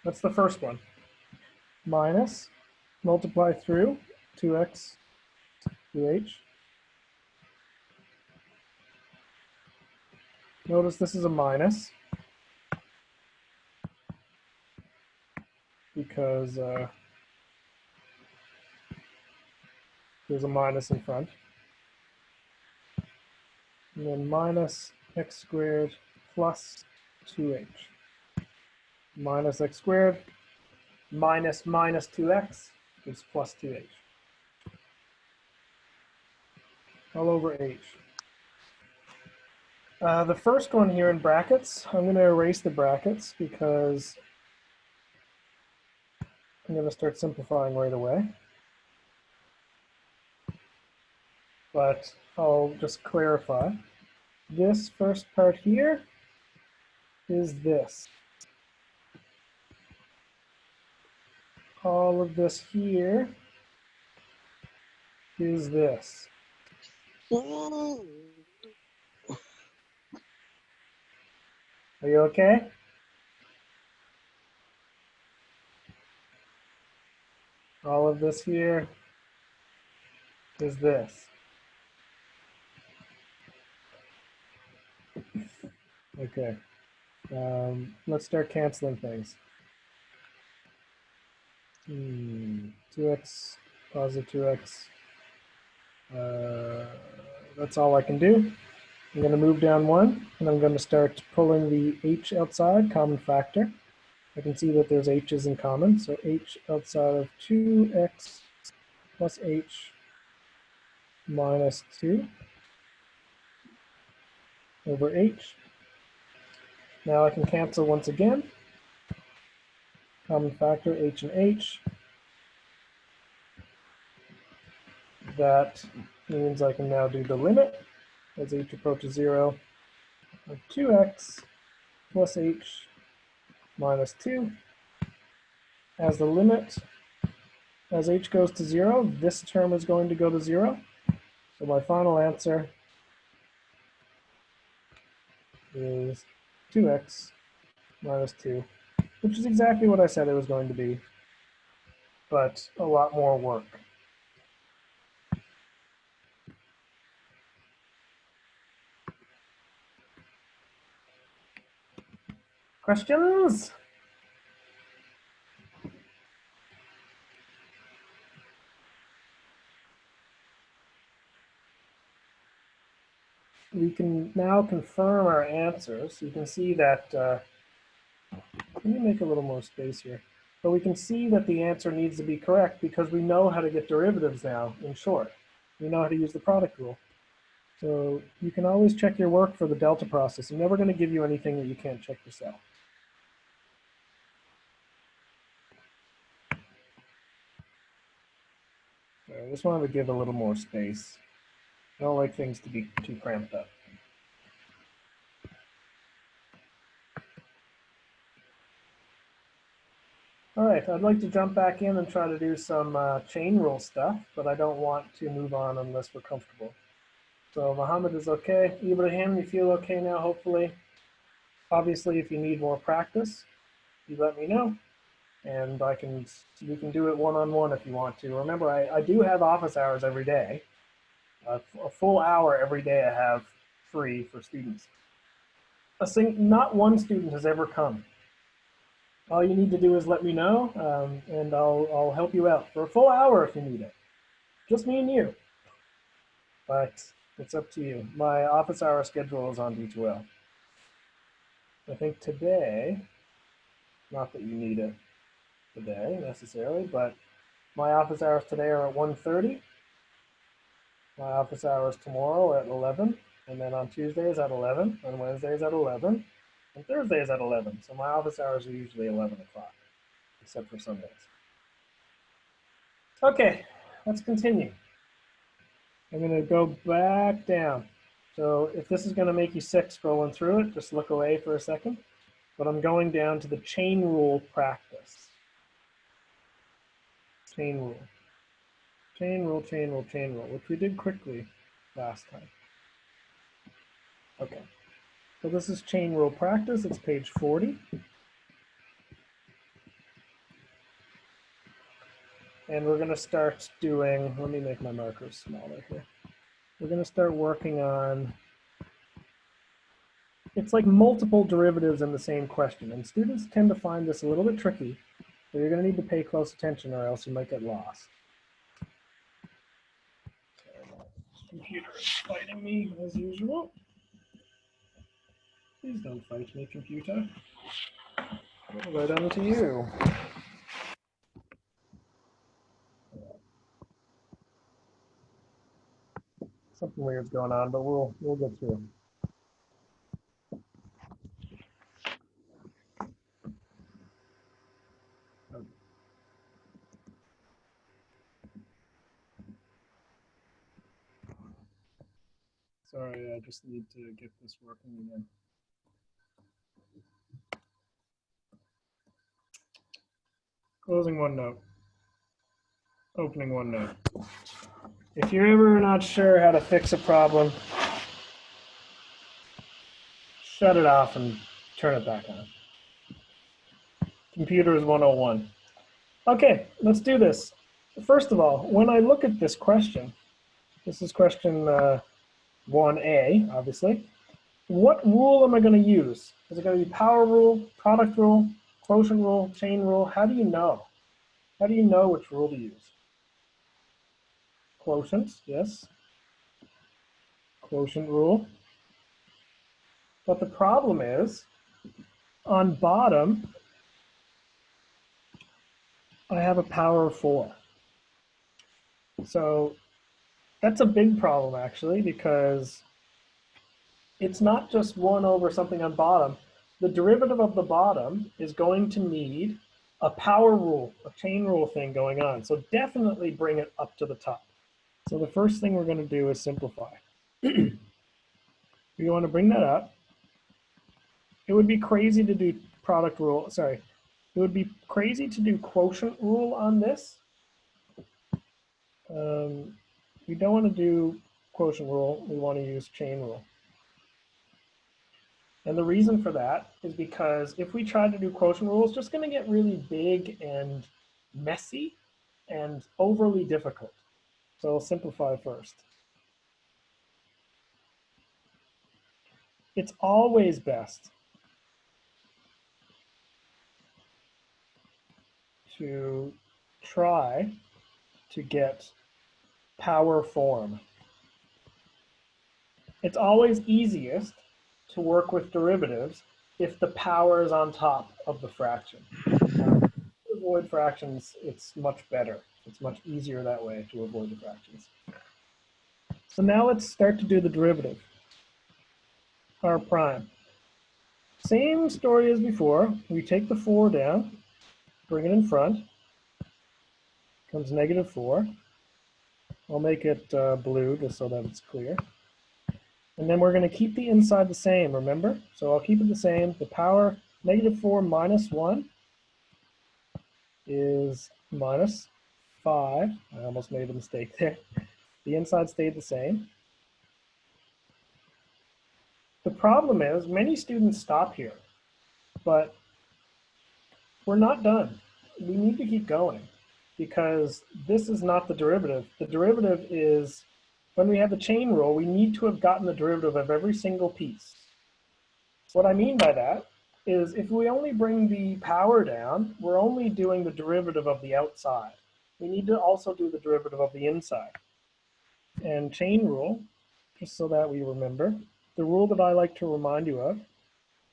That's the first one. Minus, multiply through 2x through h. Notice this is a minus because there's a minus in front. And then minus x squared plus 2h. Minus x squared minus 2x is plus 2h. All over h. The first one here in brackets, I'm going to erase the brackets because I'm going to start simplifying right away. But I'll just clarify. This first part here is this. All of this here is this. Are you okay? All of this here is this. Okay. Let's start canceling things. 2x, positive 2x. That's all I can do. I'm going to move down 1, and I'm going to start pulling the h outside, common factor. I can see that there's h's in common, so h outside of 2x plus h minus 2 over h. Now I can cancel once again. Common factor, h and h. That means I can now do the limit as h approaches 0 of 2x plus h minus 2. As the limit, as h goes to 0, this term is going to go to 0. So my final answer is 2x minus 2, which is exactly what I said it was going to be, but a lot more work. Questions? We can now confirm our answers. You can see that, let me make a little more space here. But we can see that the answer needs to be correct because we know how to get derivatives now, in short. We know how to use the product rule. So you can always check your work for the delta process. I'm never going to give you anything that you can't check yourself. I just wanted to give a little more space. I don't like things to be too cramped up. All right, I'd like to jump back in and try to do some chain rule stuff, but I don't want to move on unless we're comfortable. So Mohammed is okay. Ibrahim, you feel okay now, hopefully? Obviously, if you need more practice, you let me know. And we can do it one-on-one if you want to. Remember, I do have office hours every day. A full hour every day I have free for students. Not one student has ever come. All you need to do is let me know, and I'll help you out for a full hour if you need it. Just me and you. But it's up to you. My office hour schedule is on D2L. I think today, not that you need it today necessarily, but my office hours today are at 1:30. My office hours tomorrow are at 11, and then on Tuesdays at 11, on Wednesdays at 11, and Thursdays at 11. So my office hours are usually 11 o'clock, except for Sundays. Okay, let's continue. I'm going to go back down. So if this is going to make you sick scrolling through it, just look away for a second. But I'm going down to the chain rule practice. Chain rule. Chain rule, chain rule, chain rule, which we did quickly last time. Okay. So this is chain rule practice. It's page 40. And we're going to start doing, let me make my markers smaller here. We're going to start working on, it's like multiple derivatives in the same question. And students tend to find this a little bit tricky. So you're going to need to pay close attention or else you might get lost. Computer is fighting me as usual. Please don't fight me, computer. What have I done to you? Something weird's going on, but we'll get through. Okay. Sorry, I just need to get this working again. Closing OneNote. Opening OneNote. If you're ever not sure how to fix a problem, shut it off and turn it back on. Computers 101. Okay, let's do this. First of all, when I look at this question, this is question 1A, obviously. What rule am I going to use? Is it going to be power rule, product rule, quotient rule, chain rule? How do you know? How do you know which rule to use? Quotient, yes. Quotient rule. But the problem is, on bottom, I have a power of 4. So that's a big problem, actually, because it's not just 1 over something on bottom. The derivative of the bottom is going to need a power rule, a chain rule thing going on. So definitely bring it up to the top. So the first thing we're going to do is simplify. We want to bring that up. It would be crazy to do product rule. Sorry. It would be crazy to do quotient rule on this. We don't want to do quotient rule. We want to use chain rule. And the reason for that is because if we try to do quotient rule, it's just going to get really big and messy and overly difficult. So I'll simplify first. It's always best to try to get power form. It's always easiest to work with derivatives if the power is on top of the fraction. To avoid fractions, it's much better. It's much easier that way to avoid the fractions. So now let's start to do the derivative. R prime. Same story as before. We take the 4 down, bring it in front. Comes -4. I'll make it blue just so that it's clear. And then we're going to keep the inside the same, remember? So I'll keep it the same. The power -4 minus 1 is -5. I almost made a mistake there. The inside stayed the same. The problem is many students stop here, but we're not done. We need to keep going because this is not the derivative. The derivative is, when we have the chain rule, we need to have gotten the derivative of every single piece. What I mean by that is if we only bring the power down, we're only doing the derivative of the outside. We need to also do the derivative of the inside. And chain rule, just so that we remember, the rule that I like to remind you of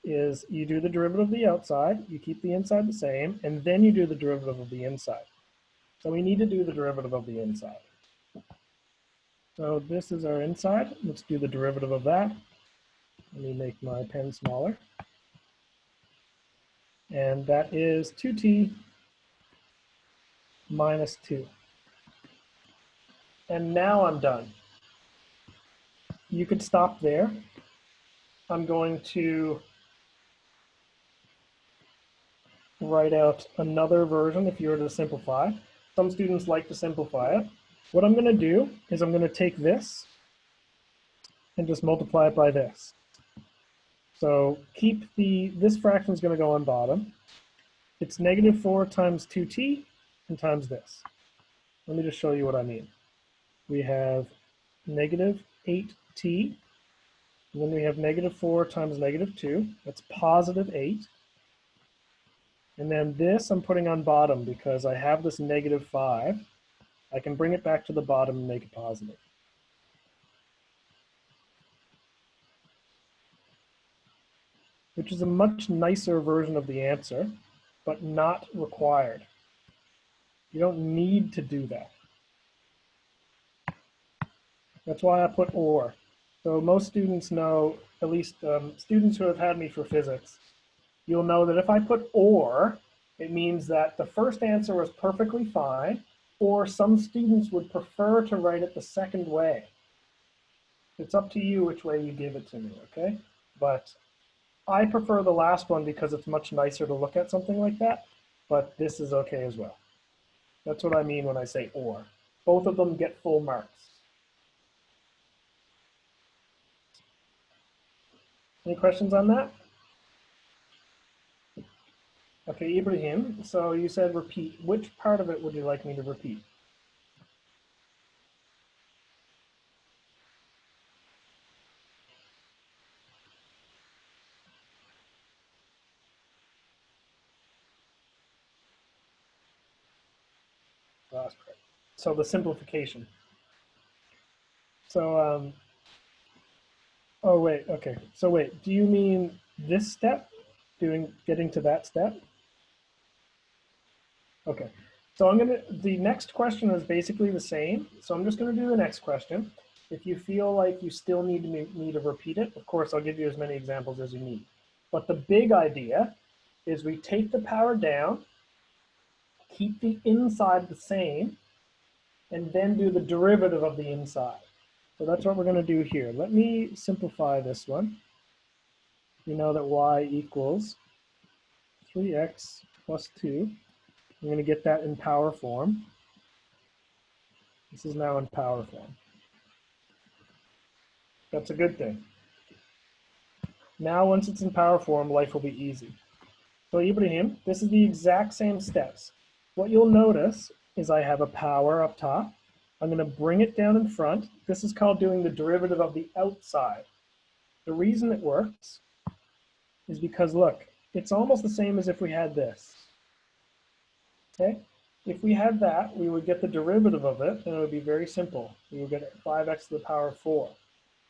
is you do the derivative of the outside, you keep the inside the same, and then you do the derivative of the inside. So we need to do the derivative of the inside. So this is our inside. Let's do the derivative of that. Let me make my pen smaller. And that is 2t minus 2. And now I'm done. You could stop there. I'm going to write out another version if you were to simplify. Some students like to simplify it. What I'm going to do is I'm going to take this and just multiply it by this. So keep this fraction is going to go on bottom. It's -4 times 2t and times this. Let me just show you what I mean. We have -8t, and then we have -4 times -2. That's +8. And then this I'm putting on bottom because I have this -5. I can bring it back to the bottom and make it positive. Which is a much nicer version of the answer, but not required. You don't need to do that. That's why I put or. So most students know, at least students who have had me for physics, you'll know that if I put or, it means that the first answer was perfectly fine, or some students would prefer to write it the second way. It's up to you which way you give it to me, okay? But I prefer the last one because it's much nicer to look at something like that, but this is okay as well. That's what I mean when I say or. Both of them get full marks. Any questions on that? Okay, Ibrahim, so you said repeat. Which part of it would you like me to repeat? Last part. So the simplification. So, oh wait, okay. So wait, do you mean this step? Getting to that step? Okay. So the next question is basically the same. So I'm just gonna do the next question. If you feel like you still need me to repeat it, of course, I'll give you as many examples as you need. But the big idea is we take the power down, keep the inside the same, and then do the derivative of the inside. So that's what we're going to do here. Let me simplify this one. We know that y equals 3x plus 2. I'm going to get that in power form. This is now in power form. That's a good thing. Now, once it's in power form, life will be easy. So Ibrahim, this is the exact same steps. What you'll notice is I have a power up top. I'm going to bring it down in front. This is called doing the derivative of the outside. The reason it works is because, look, it's almost the same as if we had this. Okay? If we had that, we would get the derivative of it, and it would be very simple. We would get 5x to the power 4.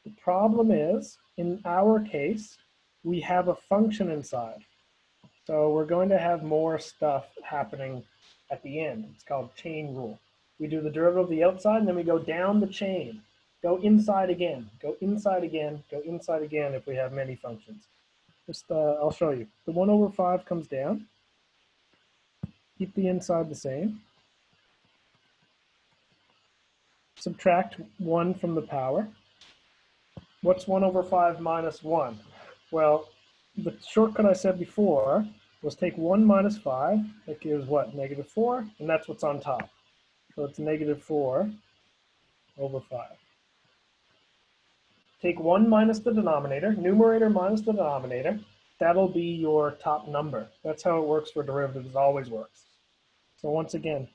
The problem is, in our case, we have a function inside. So we're going to have more stuff happening at the end. It's called chain rule. We do the derivative of the outside, and then we go down the chain. Go inside again, go inside again, go inside again if we have many functions. Just, I'll show you. The 1 over 5 comes down. Keep the inside the same. Subtract 1 from the power. What's 1 over 5 minus 1? Well, the shortcut I said before was take 1 minus 5. That gives what? Negative 4. And that's what's on top. So it's negative 4 over 5. Take 1 minus the denominator, numerator minus the denominator. That'll be your top number. That's how it works for derivatives. It always works. So once again,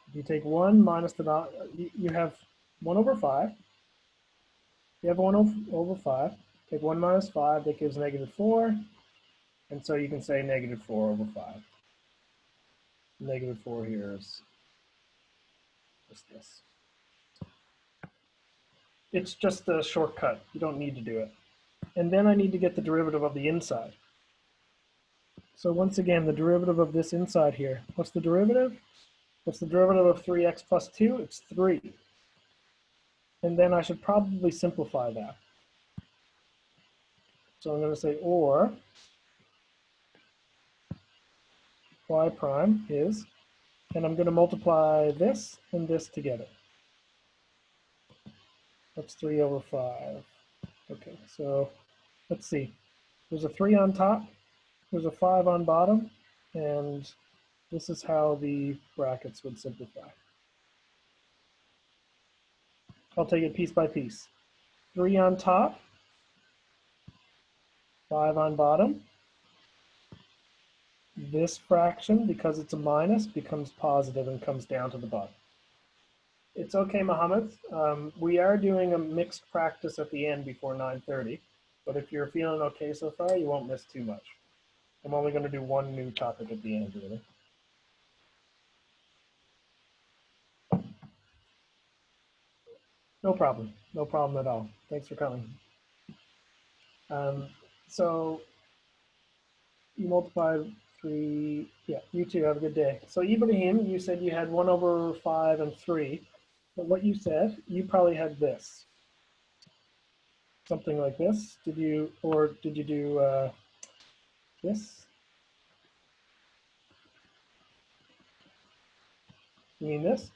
if you take 1 minus the, you have 1 over 5. You have 1 over 5. Take 1 minus 5, that gives negative 4. And so you can say negative 4 over 5. Negative 4 here is just this. It's just a shortcut. You don't need to do it. And then I need to get the derivative of the inside. So once again, the derivative of this inside here. What's the derivative? What's the derivative of 3x plus 2? It's 3. And then I should probably simplify that. So I'm going to say or y prime is, and I'm going to multiply this and this together. That's 3 over 5. Okay, so let's see. There's a 3 on top, there's a 5 on bottom, and this is how the brackets would simplify. I'll take it piece by piece. 3 on top, 5 on bottom. This fraction, because it's a minus, becomes positive and comes down to the bottom. It's okay, Mohammed. We are doing a mixed practice at the end before 9:30, but if you're feeling okay so far, you won't miss too much. I'm only going to do one new topic at the end, really. No problem. No problem at all. Thanks for coming. So you multiply 3. Yeah, you too. Have a good day. So Ibrahim, you said you had 1 over 5 and 3. But what you said, you probably had this. Something like this. Did you, or did you do this? You mean this?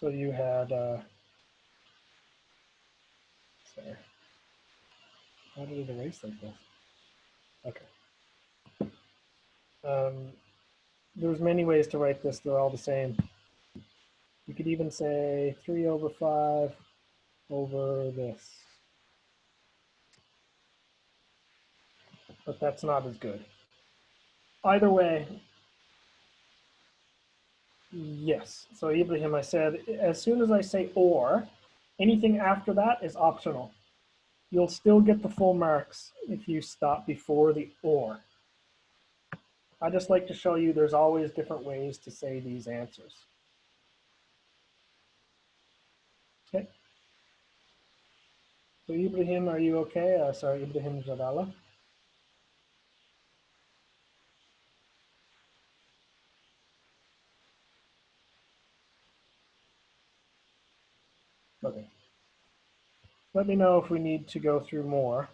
So you had, sorry. How did it erase like this? Okay. There's many ways to write this. They're all the same. You could even say 3 over 5 over this. But that's not as good. Either way, yes. So Ibrahim, I said, as soon as I say or, anything after that is optional. You'll still get the full marks if you stop before the or. I just like to show you there's always different ways to say these answers. Okay. So Ibrahim, are you okay? Sorry, Ibrahim Jadala. Okay. Let me know if we need to go through more.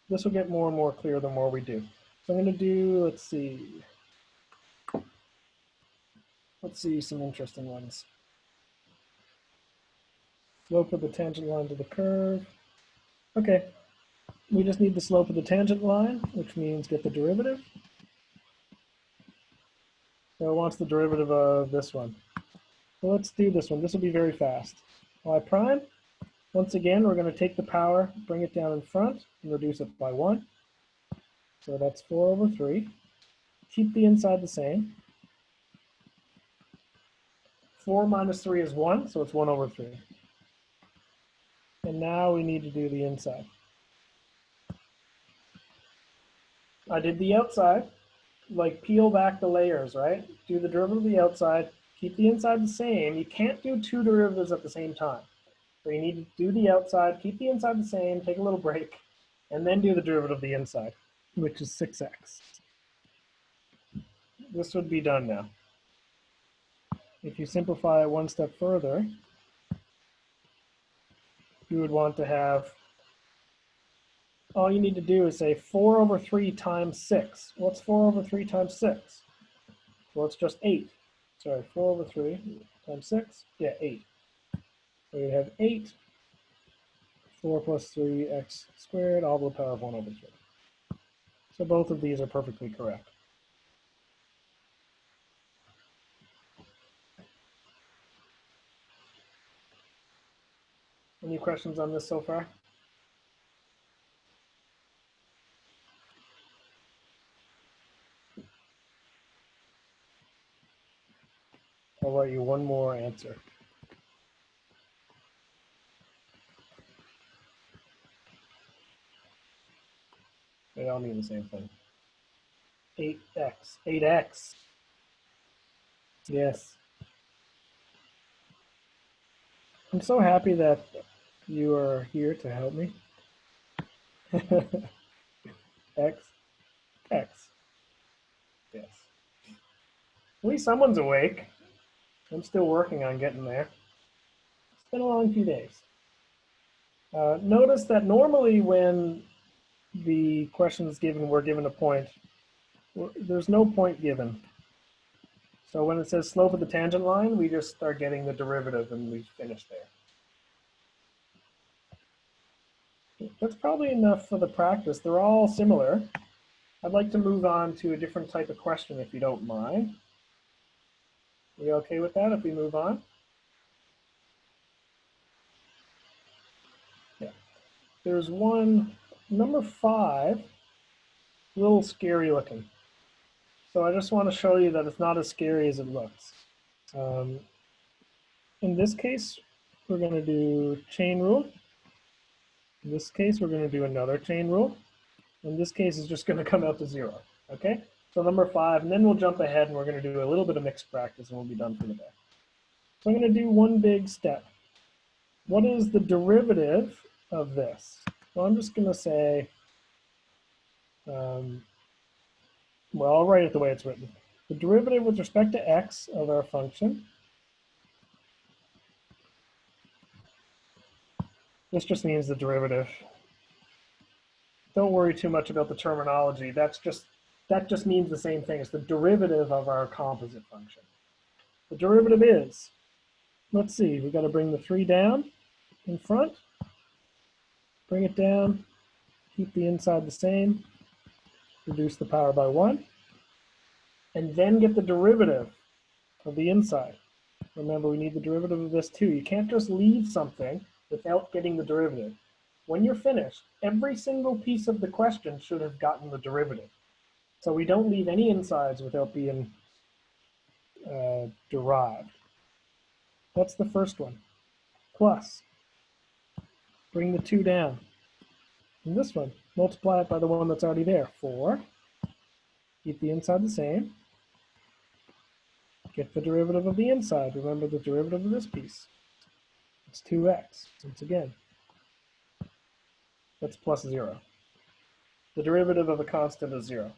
This will get more and more clear the more we do. So I'm going to do, let's see, some interesting ones. Slope of the tangent line to the curve. Okay, we just need the slope of the tangent line, which means get the derivative. So it wants the derivative of this one. So let's do this one. This will be very fast. Y prime. Once again, we're going to take the power, bring it down in front, and reduce it by 1. So that's 4 over 3. Keep the inside the same. 4 minus 3 is 1, so it's 1 over 3. And now we need to do the inside. I did the outside, like peel back the layers, right? Do the derivative of the outside, keep the inside the same. You can't do 2 derivatives at the same time. So you need to do the outside, keep the inside the same, take a little break, and then do the derivative of the inside, which is 6x. This would be done now. If you simplify it one step further, you would want to have, all you need to do is say 4 over 3 times 6. What's 4 over 3 times 6? Well, it's just 8. Sorry, 4 over 3 times 6? Yeah, 8. So you have 8, 4 plus 3x squared, all to the power of 1 over 3. So both of these are perfectly correct. Any questions on this so far? I'll write you one more answer. They all mean the same thing. 8x. 8x. Yes. I'm so happy that you are here to help me. X. X. Yes. At least someone's awake. I'm still working on getting there. It's been a long few days. Notice that normally when the questions given were given a point, there's no point given. So when it says slope of the tangent line, we just start getting the derivative and we finish there. That's probably enough for the practice. They're all similar. I'd like to move on to a different type of question if you don't mind. Are you okay with that if we move on? Yeah. There's one, number 5, a little scary looking. So I just want to show you that it's not as scary as it looks. In this case, we're going to do chain rule. In this case, we're going to do another chain rule. In this case, it's just going to come out to 0. Okay? So number 5, and then we'll jump ahead and we're going to do a little bit of mixed practice and we'll be done for the day. So I'm going to do one big step. What is the derivative of this? Well, I'm just going to say, well, I'll write it the way it's written. The derivative with respect to x of our function. This just means the derivative. Don't worry too much about the terminology. That just means the same thing. It's the derivative of our composite function. The derivative is, let's see, we've got to bring the 3 down in front, bring it down, keep the inside the same, reduce the power by 1, and then get the derivative of the inside. Remember, we need the derivative of this too. You can't just leave something without getting the derivative. When you're finished, every single piece of the question should have gotten the derivative. So we don't leave any insides without being derived. That's the first one. Plus, bring the 2 down. And this one, multiply it by the one that's already there. 4, keep the inside the same, get the derivative of the inside. Remember the derivative of this piece. It's 2x, once again. That's plus 0. The derivative of a constant is 0.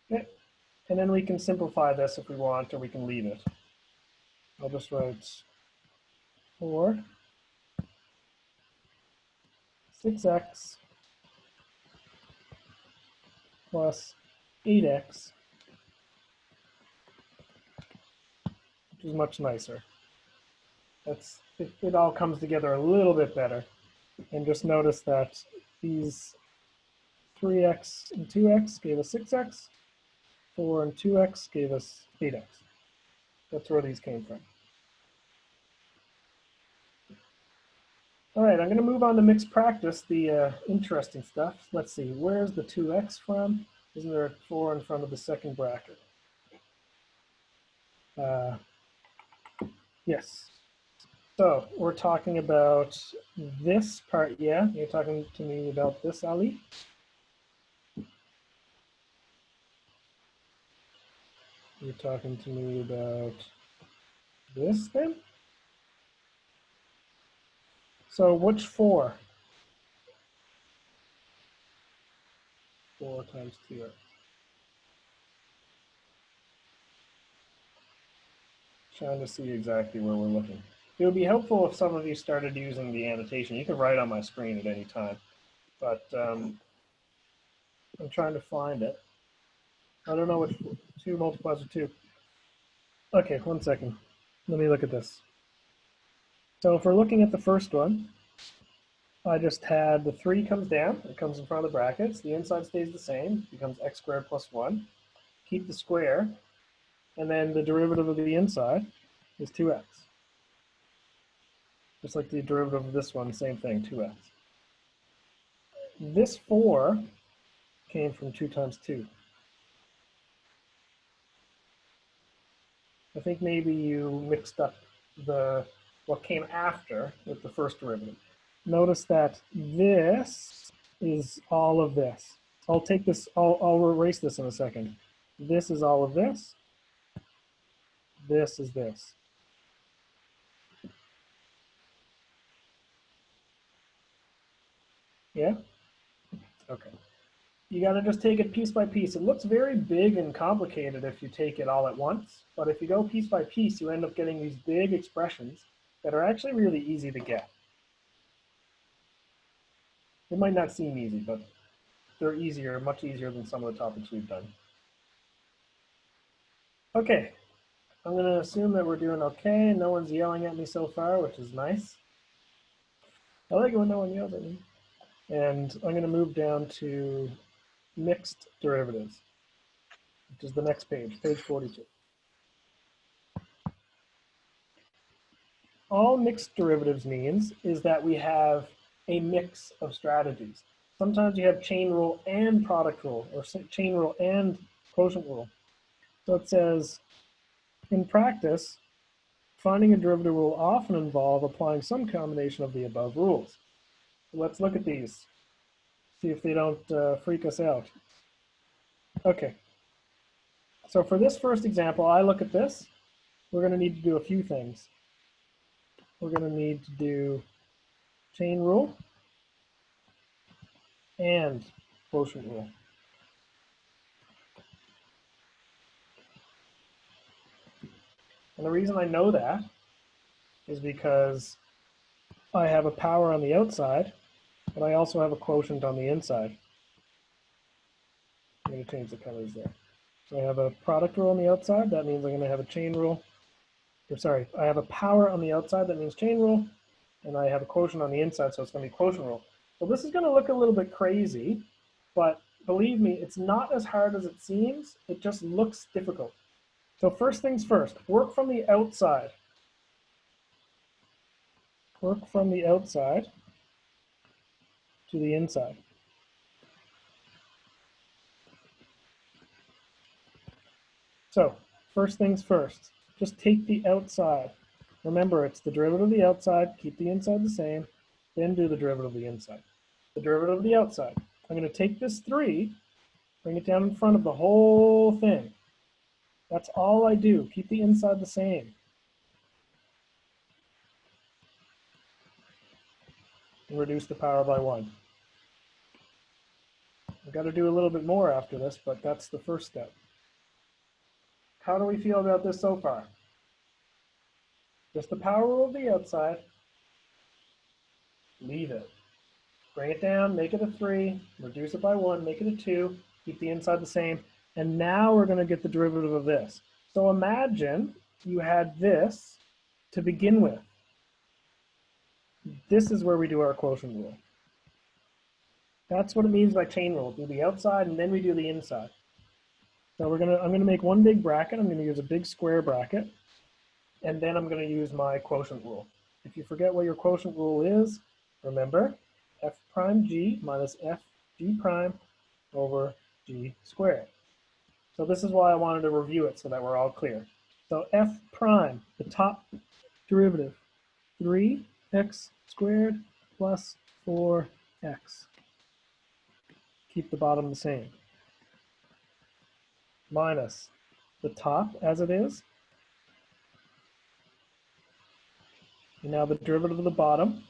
Okay. And then we can simplify this if we want, or we can leave it. I'll just write 4, 6x plus 8x, which is much nicer. It all comes together a little bit better. And just notice that these 3x and 2x gave us 6x, 4 and 2x gave us 8x. That's where these came from. All right, I'm going to move on to mixed practice, the interesting stuff. Let's see, where's the 2x from? Isn't there a 4 in front of the second bracket? Yes. So we're talking about this part, yeah? You're talking to me about this, Ali? You're talking to me about this then? So which 4? 4 times 2x. Trying to see exactly where we're looking. It would be helpful if some of you started using the annotation. You can write on my screen at any time, but I'm trying to find it. I don't know which 2 multiplies with 2. Okay, 1 second. Let me look at this. So if we're looking at the first one, I just had the 3 comes down. It comes in front of the brackets. The inside stays the same. Becomes x squared plus 1. Keep the square. And then the derivative of the inside is 2x. Just like the derivative of this one, same thing, 2x. This 4 came from 2 times 2. I think maybe you mixed up what came after with the first derivative. Notice that this is all of this. I'll take this, I'll erase this in a second. This is all of this. This is this. Yeah? Okay. You got to just take it piece by piece. It looks very big and complicated if you take it all at once, but if you go piece by piece, you end up getting these big expressions that are actually really easy to get. It might not seem easy, but they're easier, much easier than some of the topics we've done. Okay, I'm going to assume that we're doing okay. No one's yelling at me so far, which is nice. I like it when no one yells at me. And I'm going to move down to mixed derivatives, which is the next page, page 42. All mixed derivatives means is that we have a mix of strategies. Sometimes you have chain rule and product rule, or chain rule and quotient rule. So it says, in practice, finding a derivative will often involve applying some combination of the above rules. So let's look at these, see if they don't freak us out. Okay, so for this first example, I look at this. We're going to need to do a few things. We're going to need to do chain rule and quotient rule. And the reason I know that is because I have a power on the outside, but I also have a quotient on the inside. going to change the colors there. So I have a product rule on the outside. That means I'm going to have a chain rule. Or sorry, I have a power on the outside. That means chain rule. And I have a quotient on the inside, so it's going to be quotient rule. So this is going to look a little bit crazy, but believe me, it's not as hard as it seems. It just looks difficult. So first things first, work from the outside. Work from the outside to the inside. So first things first, just take the outside. Remember, it's the derivative of the outside, keep the inside the same, then do the derivative of the inside. The derivative of the outside. I'm going to take this 3, bring it down in front of the whole thing. That's all I do. Keep the inside the same. And reduce the power by 1. I've got to do a little bit more after this, but that's the first step. How do we feel about this so far? Just the power rule of the outside. Leave it. Bring it down, make it a 3, reduce it by 1, make it a 2, keep the inside the same. And now we're going to get the derivative of this. So imagine you had this to begin with. This is where we do our quotient rule. That's what it means by chain rule. Do the outside and then we do the inside. So I'm going to make one big bracket. I'm going to use a big square bracket. And then I'm going to use my quotient rule. If you forget what your quotient rule is, remember f prime g minus f g prime over g squared. So this is why I wanted to review it so that we're all clear. So f prime, the top derivative, 3x squared plus 4x. Keep the bottom the same. Minus the top as it is. And now the derivative of the bottom.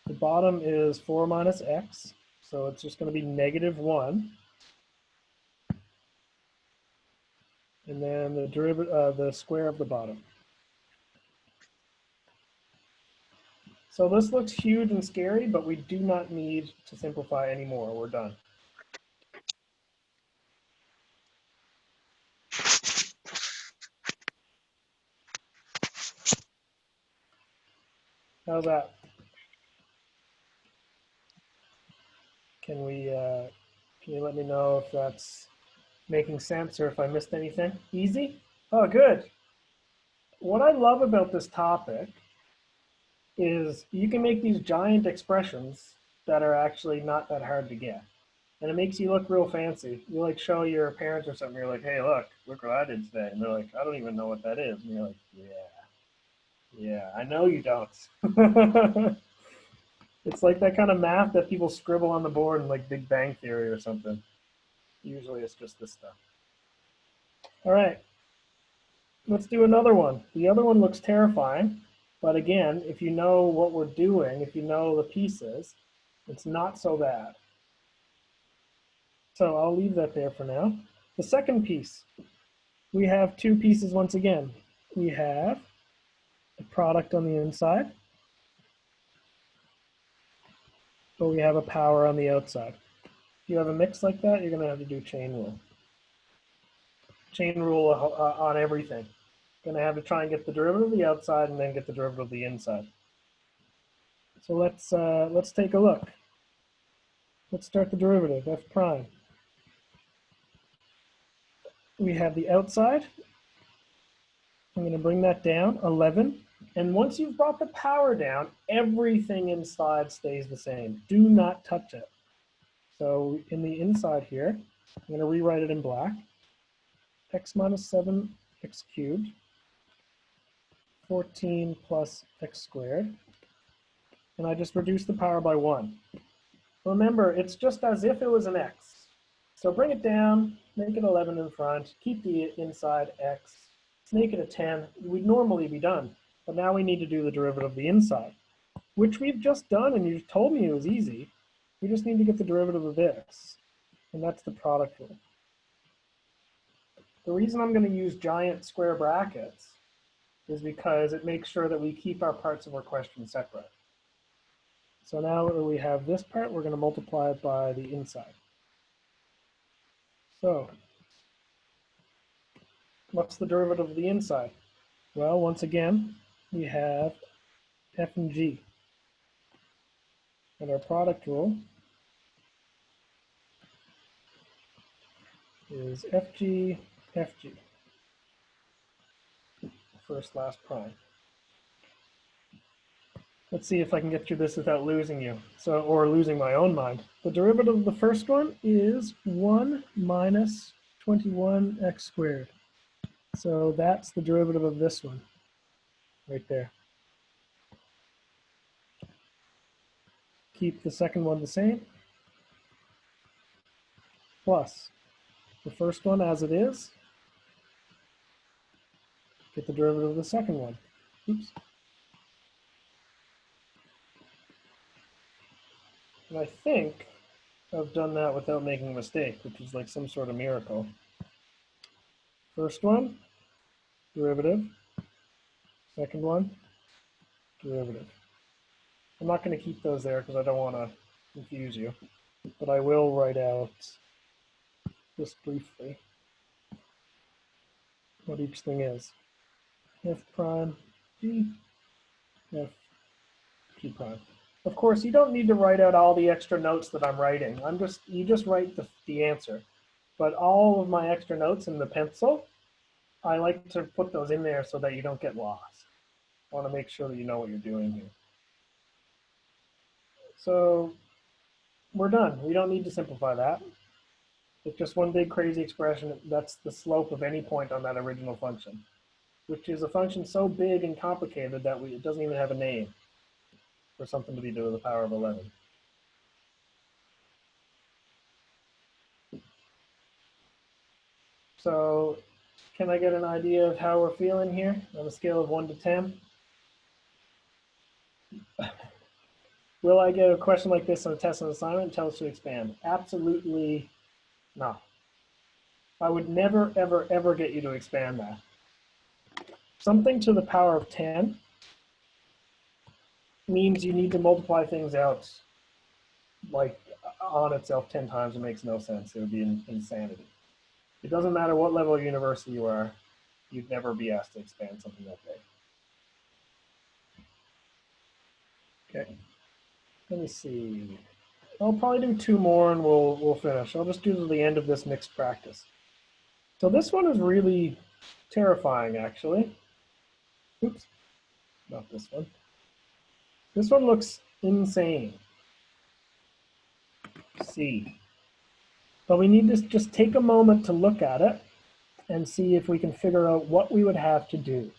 The bottom is 4 minus x, so it's just going to be negative 1. And then the derivative, the square of the bottom. So this looks huge and scary, but we do not need to simplify anymore. We're done. How's that? Can you let me know if that's making sense or if I missed anything? Easy? Oh, good. What I love about this topic is you can make these giant expressions that are actually not that hard to get. And it makes you look real fancy. You like show your parents or something, you're like, hey, look what I did today. And they're like, I don't even know what that is. And you're like, yeah, I know you don't. It's like that kind of math that people scribble on the board in like Big Bang Theory or something. Usually it's just this stuff. All right, let's do another one. The other one looks terrifying, but again, if you know what we're doing, if you know the pieces, it's not so bad. So I'll leave that there for now. The second piece, we have 2 pieces once again. We have a product on the inside, but we have a power on the outside. If you have a mix like that, you're going to have to do chain rule. Chain rule on everything. Going to have to try and get the derivative of the outside and then get the derivative of the inside. So let's take a look. Let's start the derivative, f prime. We have the outside. I'm going to bring that down, 11. And once you've brought the power down, everything inside stays the same. Do not touch it. So in the inside here, I'm going to rewrite it in black. X minus 7, x cubed, 14 plus x squared. And I just reduce the power by 1. Remember, it's just as if it was an x. So bring it down, make it 11 in front, keep the inside x, make it a 10. We'd normally be done. But now we need to do the derivative of the inside, which we've just done, and you told me it was easy. We just need to get the derivative of this, and that's the product rule. The reason I'm going to use giant square brackets is because it makes sure that we keep our parts of our question separate. So now we have this part, we're going to multiply it by the inside. So what's the derivative of the inside? Well, once again, we have f and g. And our product rule is fg, fg, first, last prime. Let's see if I can get through this without losing you, or losing my own mind. The derivative of the first one is 1 minus 21x squared. So that's the derivative of this one, right there. Keep the second one the same, plus the first one as it is, get the derivative of the second one. Oops. And I think I've done that without making a mistake, which is like some sort of miracle. First one, derivative. Second one, derivative. I'm not going to keep those there because I don't want to confuse you, but I will write out just briefly what each thing is. F prime g, f g prime. Of course, you don't need to write out all the extra notes that I'm writing. You just write the answer. But all of my extra notes in the pencil, I like to put those in there so that you don't get lost. I want to make sure that you know what you're doing here. So we're done. We don't need to simplify that. It's just one big crazy expression. That's the slope of any point on that original function, which is a function so big and complicated that it doesn't even have a name for something to be to the power of 11. So can I get an idea of how we're feeling here on a scale of 1 to 10? Will I get a question like this on a test and assignment and tell us to expand? Absolutely not. I would never, ever, ever get you to expand that. Something to the power of 10 means you need to multiply things out like on itself 10 times. It makes no sense. It would be insanity. It doesn't matter what level of university you are, you'd never be asked to expand something that big. Okay, let me see. I'll probably do 2 more and we'll finish. I'll just do to the end of this mixed practice. So this one is really terrifying, actually. Oops, not this one. This one looks insane. C. But we need to just take a moment to look at it and see if we can figure out what we would have to do.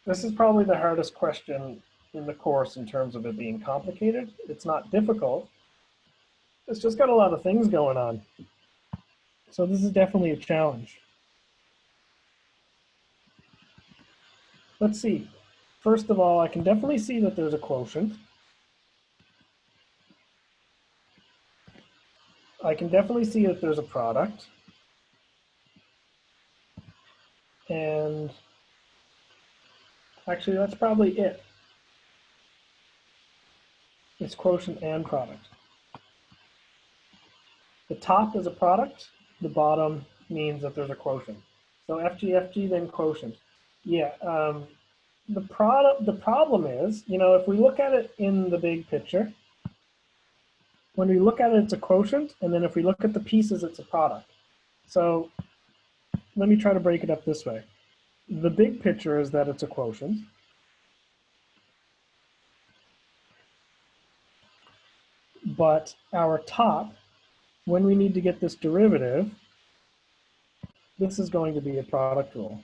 This is probably the hardest question in the course in terms of it being complicated. It's not difficult. It's just got a lot of things going on. So this is definitely a challenge. Let's see. First of all, I can definitely see that there's a quotient. I can definitely see that there's a product. And actually, that's probably it. It's quotient and product. The top is a product. The bottom means that there's a quotient. So FG, then quotient. Yeah. The problem is, if we look at it in the big picture, when we look at it, it's a quotient. And then if we look at the pieces, it's a product. So let me try to break it up this way. The big picture is that it's a quotient. But our top, when we need to get this derivative, this is going to be a product rule.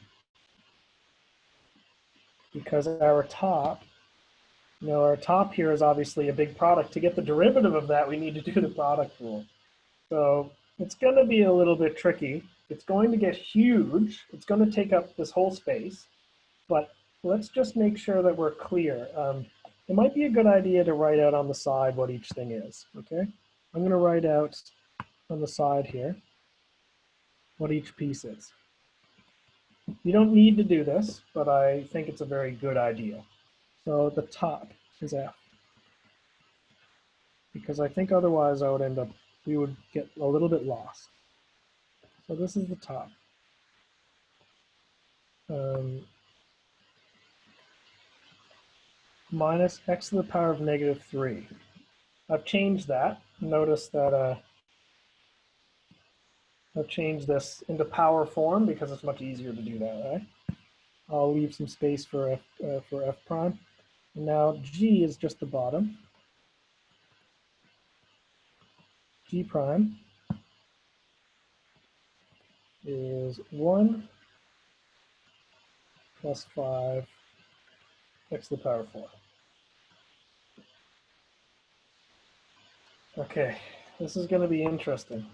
Because our top, our top here is obviously a big product. To get the derivative of that, we need to do the product rule. So it's going to be a little bit tricky. It's going to get huge. It's going to take up this whole space. But let's just make sure that we're clear. It might be a good idea to write out on the side what each thing is, okay? I'm going to write out on the side here what each piece is. You don't need to do this, but I think it's a very good idea. So the top is F, because I think otherwise I would end up we would get a little bit lost. So this is the top. Minus x to the power of negative 3. I've changed that. Notice that I've changed this into power form because it's much easier to do that, right? I'll leave some space for f prime. And now g is just the bottom. G prime is 1 plus 5 x to the power 4. Okay, this is going to be interesting.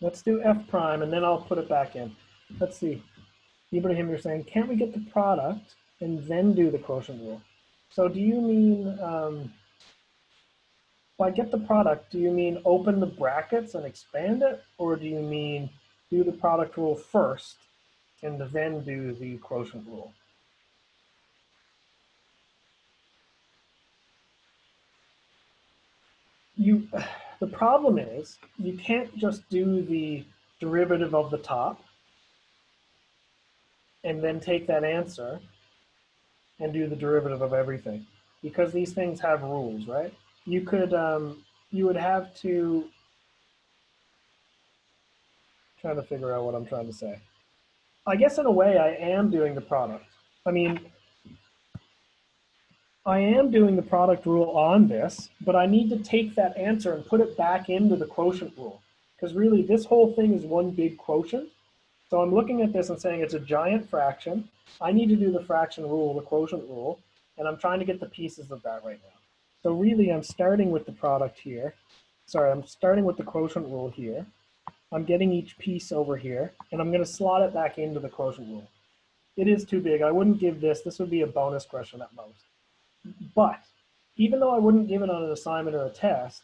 Let's do f prime, and then I'll put it back in. Let's see. Ibrahim, you're saying, can't we get the product and then do the quotient rule? So do you mean, by get the product, do you mean open the brackets and expand it? Or do you mean do the product rule first and then do the quotient rule? The problem is you can't just do the derivative of the top and then take that answer and do the derivative of everything, because these things have rules, right? You could, you would have to, trying to figure out what I'm trying to say. I guess in a way I am doing the product. I mean, I am doing the product rule on this, but I need to take that answer and put it back into the quotient rule, because really this whole thing is one big quotient. So I'm looking at this and saying it's a giant fraction. I need to do the fraction rule, the quotient rule, and I'm trying to get the pieces of that right now. So really I'm starting with the product here. Sorry, I'm starting with the quotient rule here. I'm getting each piece over here, and I'm going to slot it back into the quotient rule. It is too big. I wouldn't give this. This would be a bonus question at most. But even though I wouldn't give it on an assignment or a test,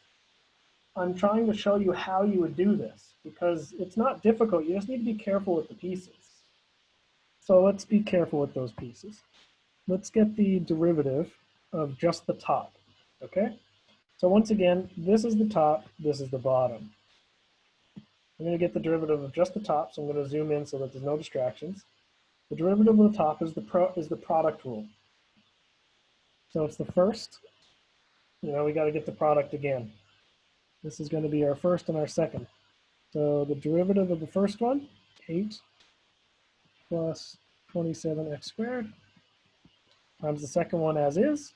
I'm trying to show you how you would do this, because it's not difficult. You just need to be careful with the pieces. So let's be careful with those pieces. Let's get the derivative of just the top, okay? So once again, this is the top, this is the bottom. I'm going to get the derivative of just the top, so I'm going to zoom in so that there's no distractions. The derivative of the top is the product rule. So it's the first. You know, we got to get the product again. This is going to be our first and our second. So the derivative of the first one, 8 plus 27x squared, times the second one as is,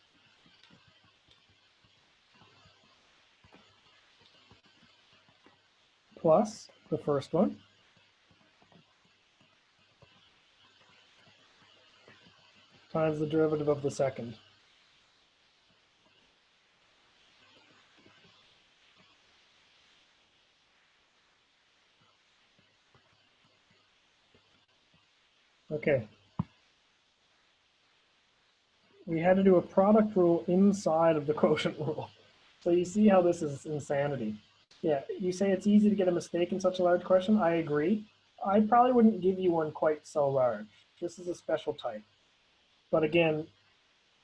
plus the first one, times the derivative of the second. Okay. We had to do a product rule inside of the quotient rule. So you see how this is insanity. Yeah, you say it's easy to get a mistake in such a large question. I agree. I probably wouldn't give you one quite so large. This is a special type. But again,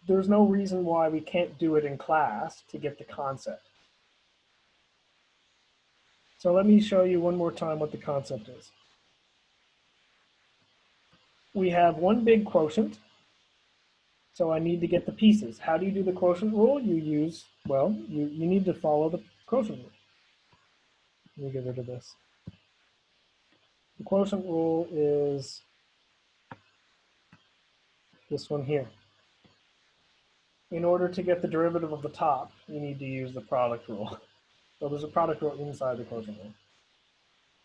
there's no reason why we can't do it in class to get the concept. So let me show you one more time what the concept is. We have one big quotient, so I need to get the pieces. How do you do the quotient rule? You use, well, you need to follow the quotient rule. Let me get rid of this. The quotient rule is this one here. In order to get the derivative of the top, you need to use the product rule. So there's a product rule inside the quotient rule.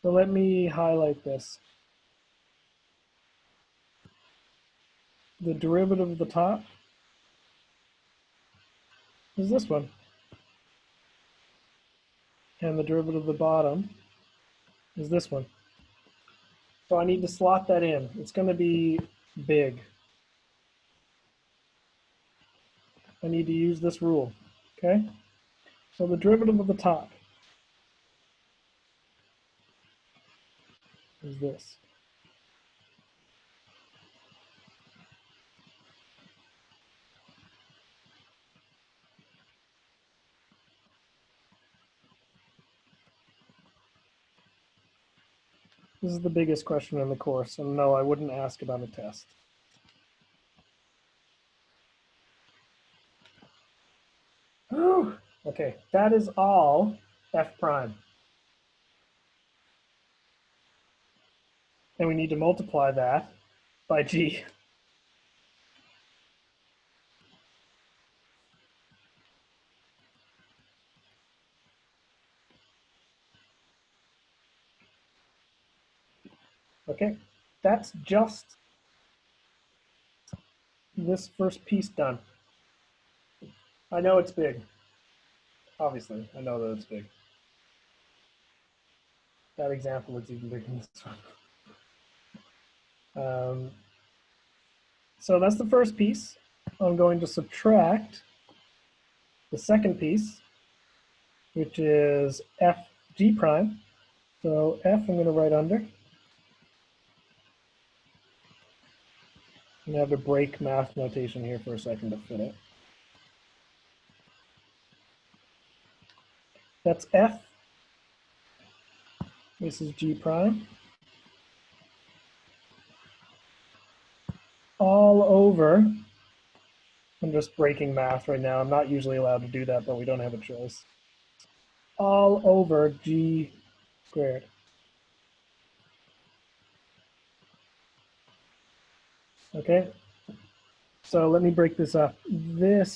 So let me highlight this. The derivative of the top is this one. And the derivative of the bottom is this one. So I need to slot that in. It's going to be big. I need to use this rule, okay? So the derivative of the top is this. This is the biggest question in the course, and no, I wouldn't ask it on a test. Whew. Okay, that is all f prime. And we need to multiply that by g. Okay, that's just this first piece done. I know it's big. Obviously, I know that it's big. That example is even bigger than this one. So that's the first piece. I'm going to subtract the second piece, which is f g prime. So f I'm going to write under. I'm going to have to break math notation here for a second to fit it. That's f. This is g prime. All over. I'm just breaking math right now. I'm not usually allowed to do that, but we don't have a choice. All over g squared. Okay, so let me break this up.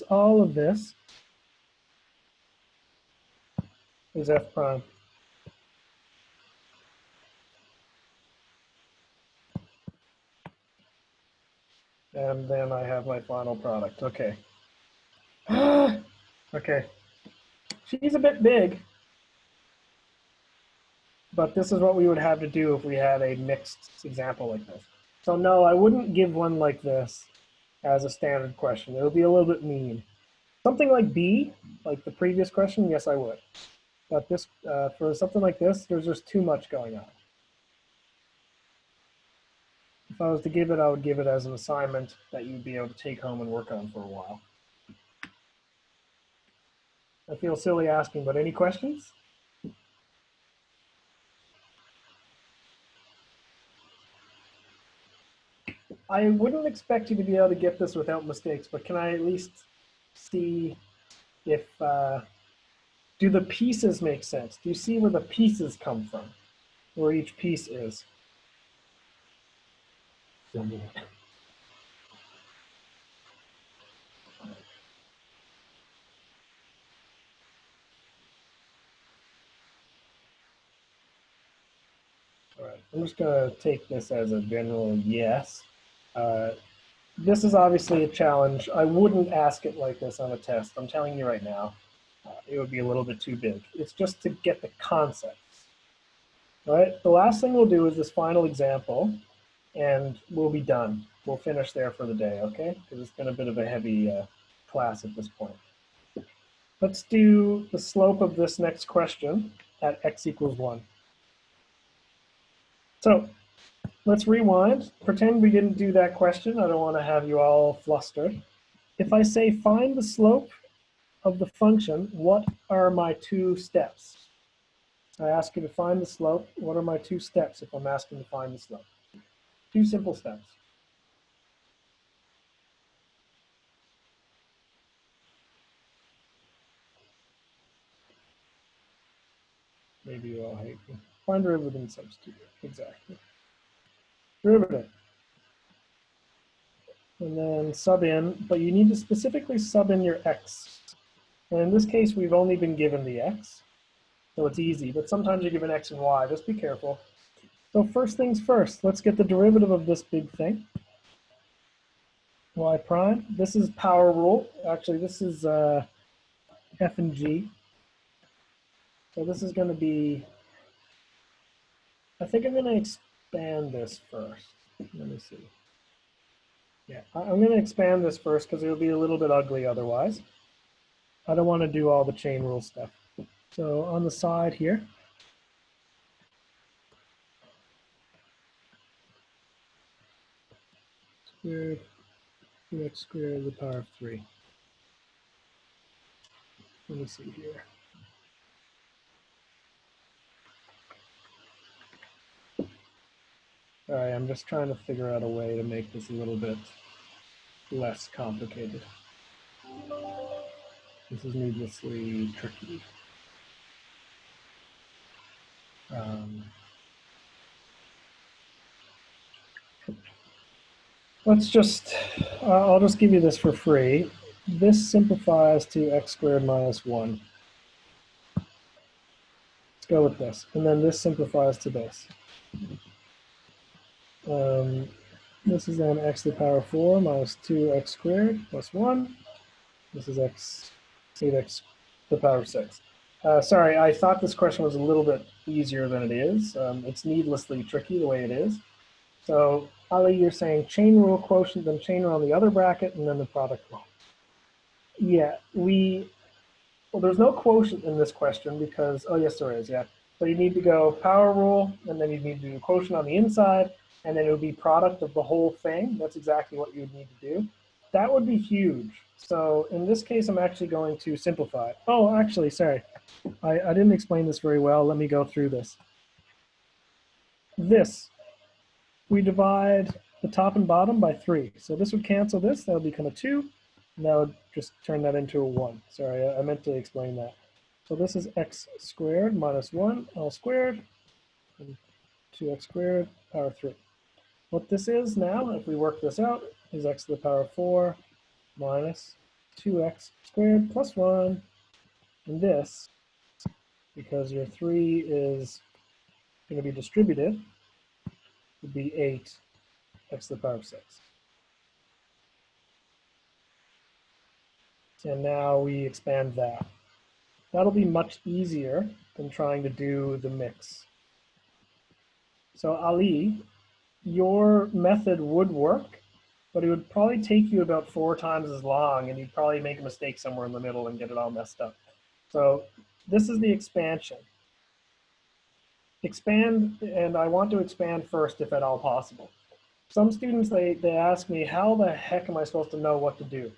All of this is f prime. And then I have my final product. Okay. Okay. She's a bit big, but this is what we would have to do if we had a mixed example like this. So no, I wouldn't give one like this as a standard question. It would be a little bit mean. Something like B, like the previous question, yes, I would. But this, for something like this, there's just too much going on. If I was to give it, I would give it as an assignment that you'd be able to take home and work on for a while. I feel silly asking, but any questions? I wouldn't expect you to be able to get this without mistakes, but can I at least see if, do the pieces make sense? Do you see where the pieces come from? Where each piece is? All right, I'm just gonna take this as a general yes. This is obviously a challenge. I wouldn't ask it like this on a test. I'm telling you right now, it would be a little bit too big. It's just to get the concepts. All right, the last thing we'll do is this final example, and we'll be done. We'll finish there for the day, okay? Because it's been a bit of a heavy class at this point. Let's do the slope of this next question at x equals 1. So let's rewind. Pretend we didn't do that question. I don't want to have you all flustered. If I say find the slope of the function, what are my 2 steps? I ask you to find the slope. What are my 2 steps if I'm asking to find the slope? 2 simple steps. Maybe you all hate me. Find derivative and substitute. Exactly. Derivative. And then sub in, but you need to specifically sub in your x. And in this case, we've only been given the x, so it's easy. But sometimes you're given x and y. Just be careful. So first things first, let's get the derivative of this big thing. Y prime. This is power rule. Actually, this is f and g. So this is going to be, I think I'm going to expand this first. Let me see. Yeah, I'm going to expand this first because it'll be a little bit ugly otherwise. I don't want to do all the chain rule stuff. So on the side here, squared 2x squared to the power of 3. Let me see here. All right, I'm just trying to figure out a way to make this a little bit less complicated. This is needlessly tricky. Let's just, I'll just give you this for free. This simplifies to x squared minus 1. Let's go with this. And then this simplifies to this. This is then x to the power 4 minus 2x squared plus 1. This is 8x to the power 6. Sorry, I thought this question was a little bit easier than it is. It's needlessly tricky the way it is. So, Ali, you're saying chain rule quotient, then chain rule on the other bracket, and then the product rule. Yeah, well, there's no quotient in this question because, oh, yes, there is, yeah. So you need to go power rule, and then you need to do quotient on the inside, and then it would be product of the whole thing. That's exactly what you would need to do. That would be huge. So in this case, I'm actually going to simplify it. Oh, actually, sorry. I didn't explain this very well. Let me go through this. This, we divide the top and bottom by 3. So this would cancel this. That would become a 2. And that would just turn that into a 1. Sorry, I meant to explain that. So this is x squared minus 1 all squared, and 2x squared power 3. What this is now, if we work this out, is x to the power 4 minus 2x squared plus 1. And this, because your 3 is going to be distributed, would be 8x to the power 6. And now we expand that. That'll be much easier than trying to do the mix. So Ali, your method would work, but it would probably take you about 4 times as long, and you'd probably make a mistake somewhere in the middle and get it all messed up. So this is the expansion. Expand, and I want to expand first if at all possible. Some students, they ask me, how the heck am I supposed to know what to do?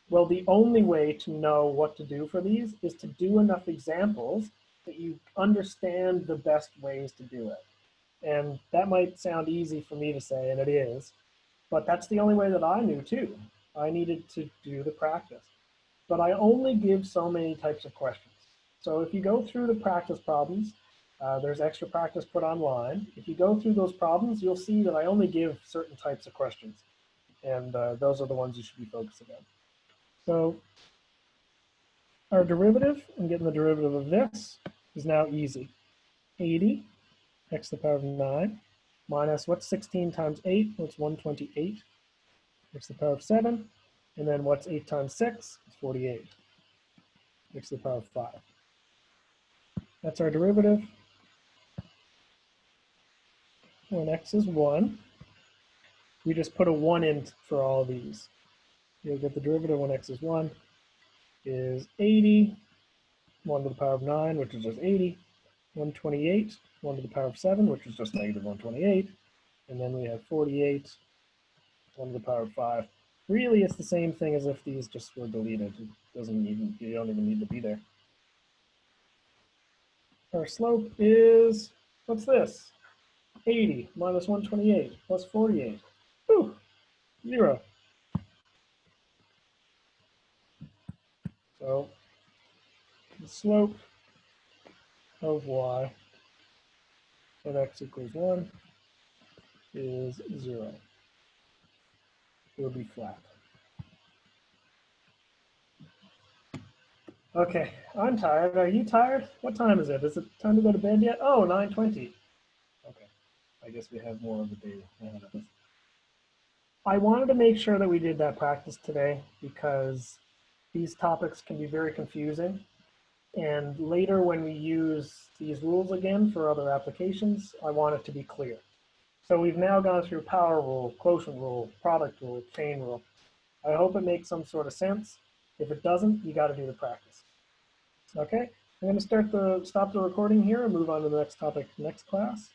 Well, the only way to know what to do for these is to do enough examples that you understand the best ways to do it. And that might sound easy for me to say, and it is, but that's the only way that I knew too. I needed to do the practice. But I only give so many types of questions. So if you go through the practice problems, there's extra practice put online. If you go through those problems, you'll see that I only give certain types of questions. And those are the ones you should be focusing on. So our derivative, I'm getting the derivative of this, is now easy. 80 x to the power of 9 minus what's 16 times 8? What's 128? X to the power of 7. And then what's 8 times 6? It's 48. X to the power of 5. That's our derivative. When x is 1, we just put a 1 in for all these. You'll get the derivative when x is 1 is 80, 1 to the power of 9, which is just 80, 128, 1 to the power of 7, which is just negative 128, and then we have 48, 1 to the power of 5. Really, it's the same thing as if these just were deleted. It doesn't even, you don't even need to be there. Our slope is, what's this? 80 minus 128 plus 48. Whew, 0. So the slope of y at x equals 1 is 0. It will be flat. Okay, I'm tired. Are you tired? What time is it? Is it time to go to bed yet? Oh, 9:20. Okay, I guess we have more of a day ahead of us. I wanted to make sure that we did that practice today because these topics can be very confusing. And later when we use these rules again for other applications, I want it to be clear. So we've now gone through power rule, quotient rule, product rule, chain rule. I hope it makes some sort of sense. If it doesn't, you got to do the practice. Okay, I'm going to stop the recording here and move on to the next topic next class.